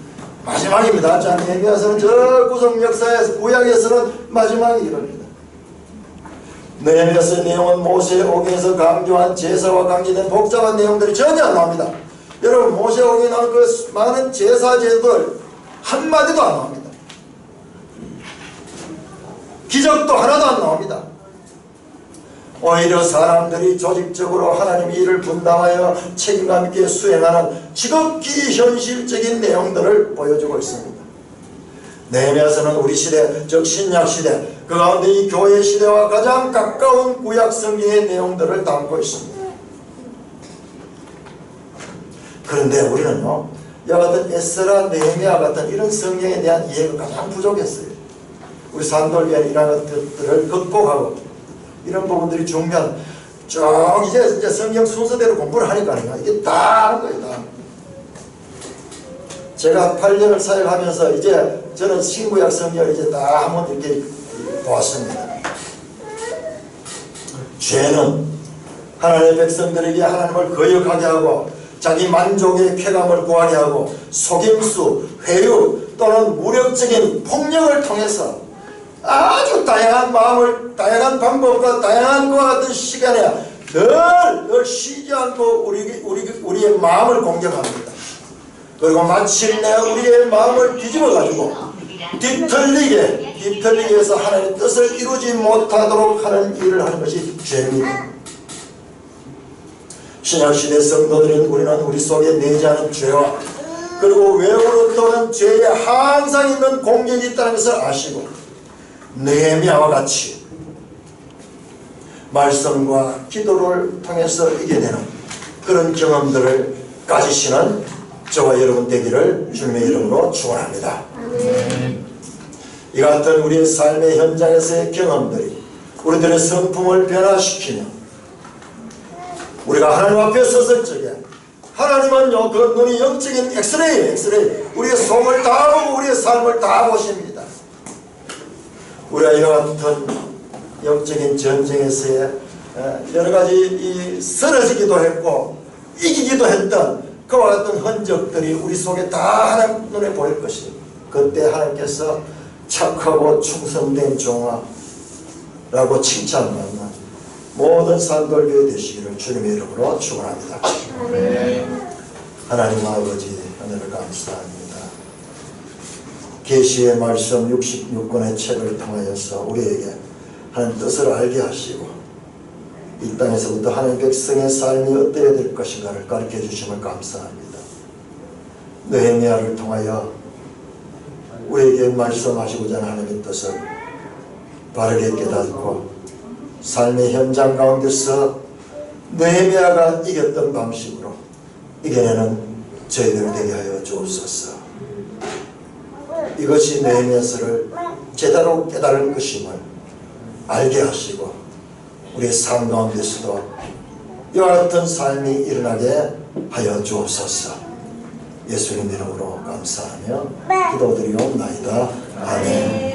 A: 마지막입니다. 자, 느헤미야서는 저 구속 역사에서, 구약에서는 마지막이 이릅니다. 느헤미야서의 내용은 모세오경에서 강조한 제사와 관계된 복잡한 내용들이 전혀 안 나옵니다. 여러분, 모세오경에 나온 그 많은 제사 제도들 한마디도 안 나옵니다. 기적도 하나도 안 나옵니다. 오히려 사람들이 조직적으로 하나님의 일을 분담하여 책임감 있게 수행하는 지극히 현실적인 내용들을 보여주고 있습니다. 느헤미야서는 우리 시대, 즉 신약 시대, 그 가운데 이 교회 시대와 가장 가까운 구약 성경의 내용들을 담고 있습니다. 그런데 우리는요, 이와 같은 에스라, 느헤미야 같은 이런 성경에 대한 이해가 가장 부족했어요. 우리 산돌교회는 이런 것들을 극복하고 이런 부분들이 중요한, 쭉 이제 성경 순서대로 공부를 하니까 이게 다 하는 거예요. 다. 제가 8년을 사역하면서 이제 저는 신구약 성경을 이제 다 한번 이렇게 보았습니다. 죄는 하나님의 백성들에게 하나님을 거역하게 하고 자기 만족의 쾌감을 구하게 하고 속임수, 회유 또는 무력적인 폭력을 통해서 아주 다양한 마음을, 다양한 방법과 다양한 것과 같은 시간에 늘 쉬지 않고 우리의 마음을 공격합니다. 그리고 마침내 우리의 마음을 뒤집어가지고 뒤틀리게 해서 하나님의 뜻을 이루지 못하도록 하는 일을 하는 것이 죄입니다. 신약시대 성도들인 우리는 우리 속에 내재하는 죄와 그리고 외로부터는 죄에 항상 있는 공격이 있다는 것을 아시고 느헤미야와 같이 말씀과 기도를 통해서 이겨내는 그런 경험들을 가지시는 저와 여러분 되기를 주님의 이름으로 축원합니다. 이 같은 우리의 삶의 현장에서의 경험들이 우리들의 성품을 변화시키며 우리가 하나님 앞에 섰을 적에 하나님은요, 그 눈이 영적인 엑스레이 우리의 속을 다 보고 우리의 삶을 다 보십니다. 우리가 이와 같은 영적인 전쟁에서의 여러가지 쓰러지기도 했고 이기기도 했던 그와 같은 흔적들이 우리 속에 다 하나님 눈에 보일 것입니다. 그때 하나님께서 착하고 충성된 종아라고 칭찬받는 모든 산돌교회 되시기를 주님의 이름으로 축원합니다. 하나님 아버지 하늘을 감사합니다. 계시의 말씀 66권의 책을 통하여서 우리에게 하나님 뜻을 알게 하시고 이 땅에서부터 하나님 백성의 삶이 어떠해야 될 것인가를 가르쳐 주심을 감사합니다. 느헤미야를 통하여 우리에게 말씀하시고자 하는 하나님의 뜻을 바르게 깨닫고 삶의 현장 가운데서 느헤미야가 이겼던 방식으로 이겨내는 저희들 되게 하여 주옵소서. 이것이 느헤미야서를 제대로 깨달은 것임을 알게 하시고 우리의 삶 가운데서도 이와 같은 삶이 일어나게 하여 주옵소서. 예수님 이름으로 감사하며 기도드리옵나이다. 아멘.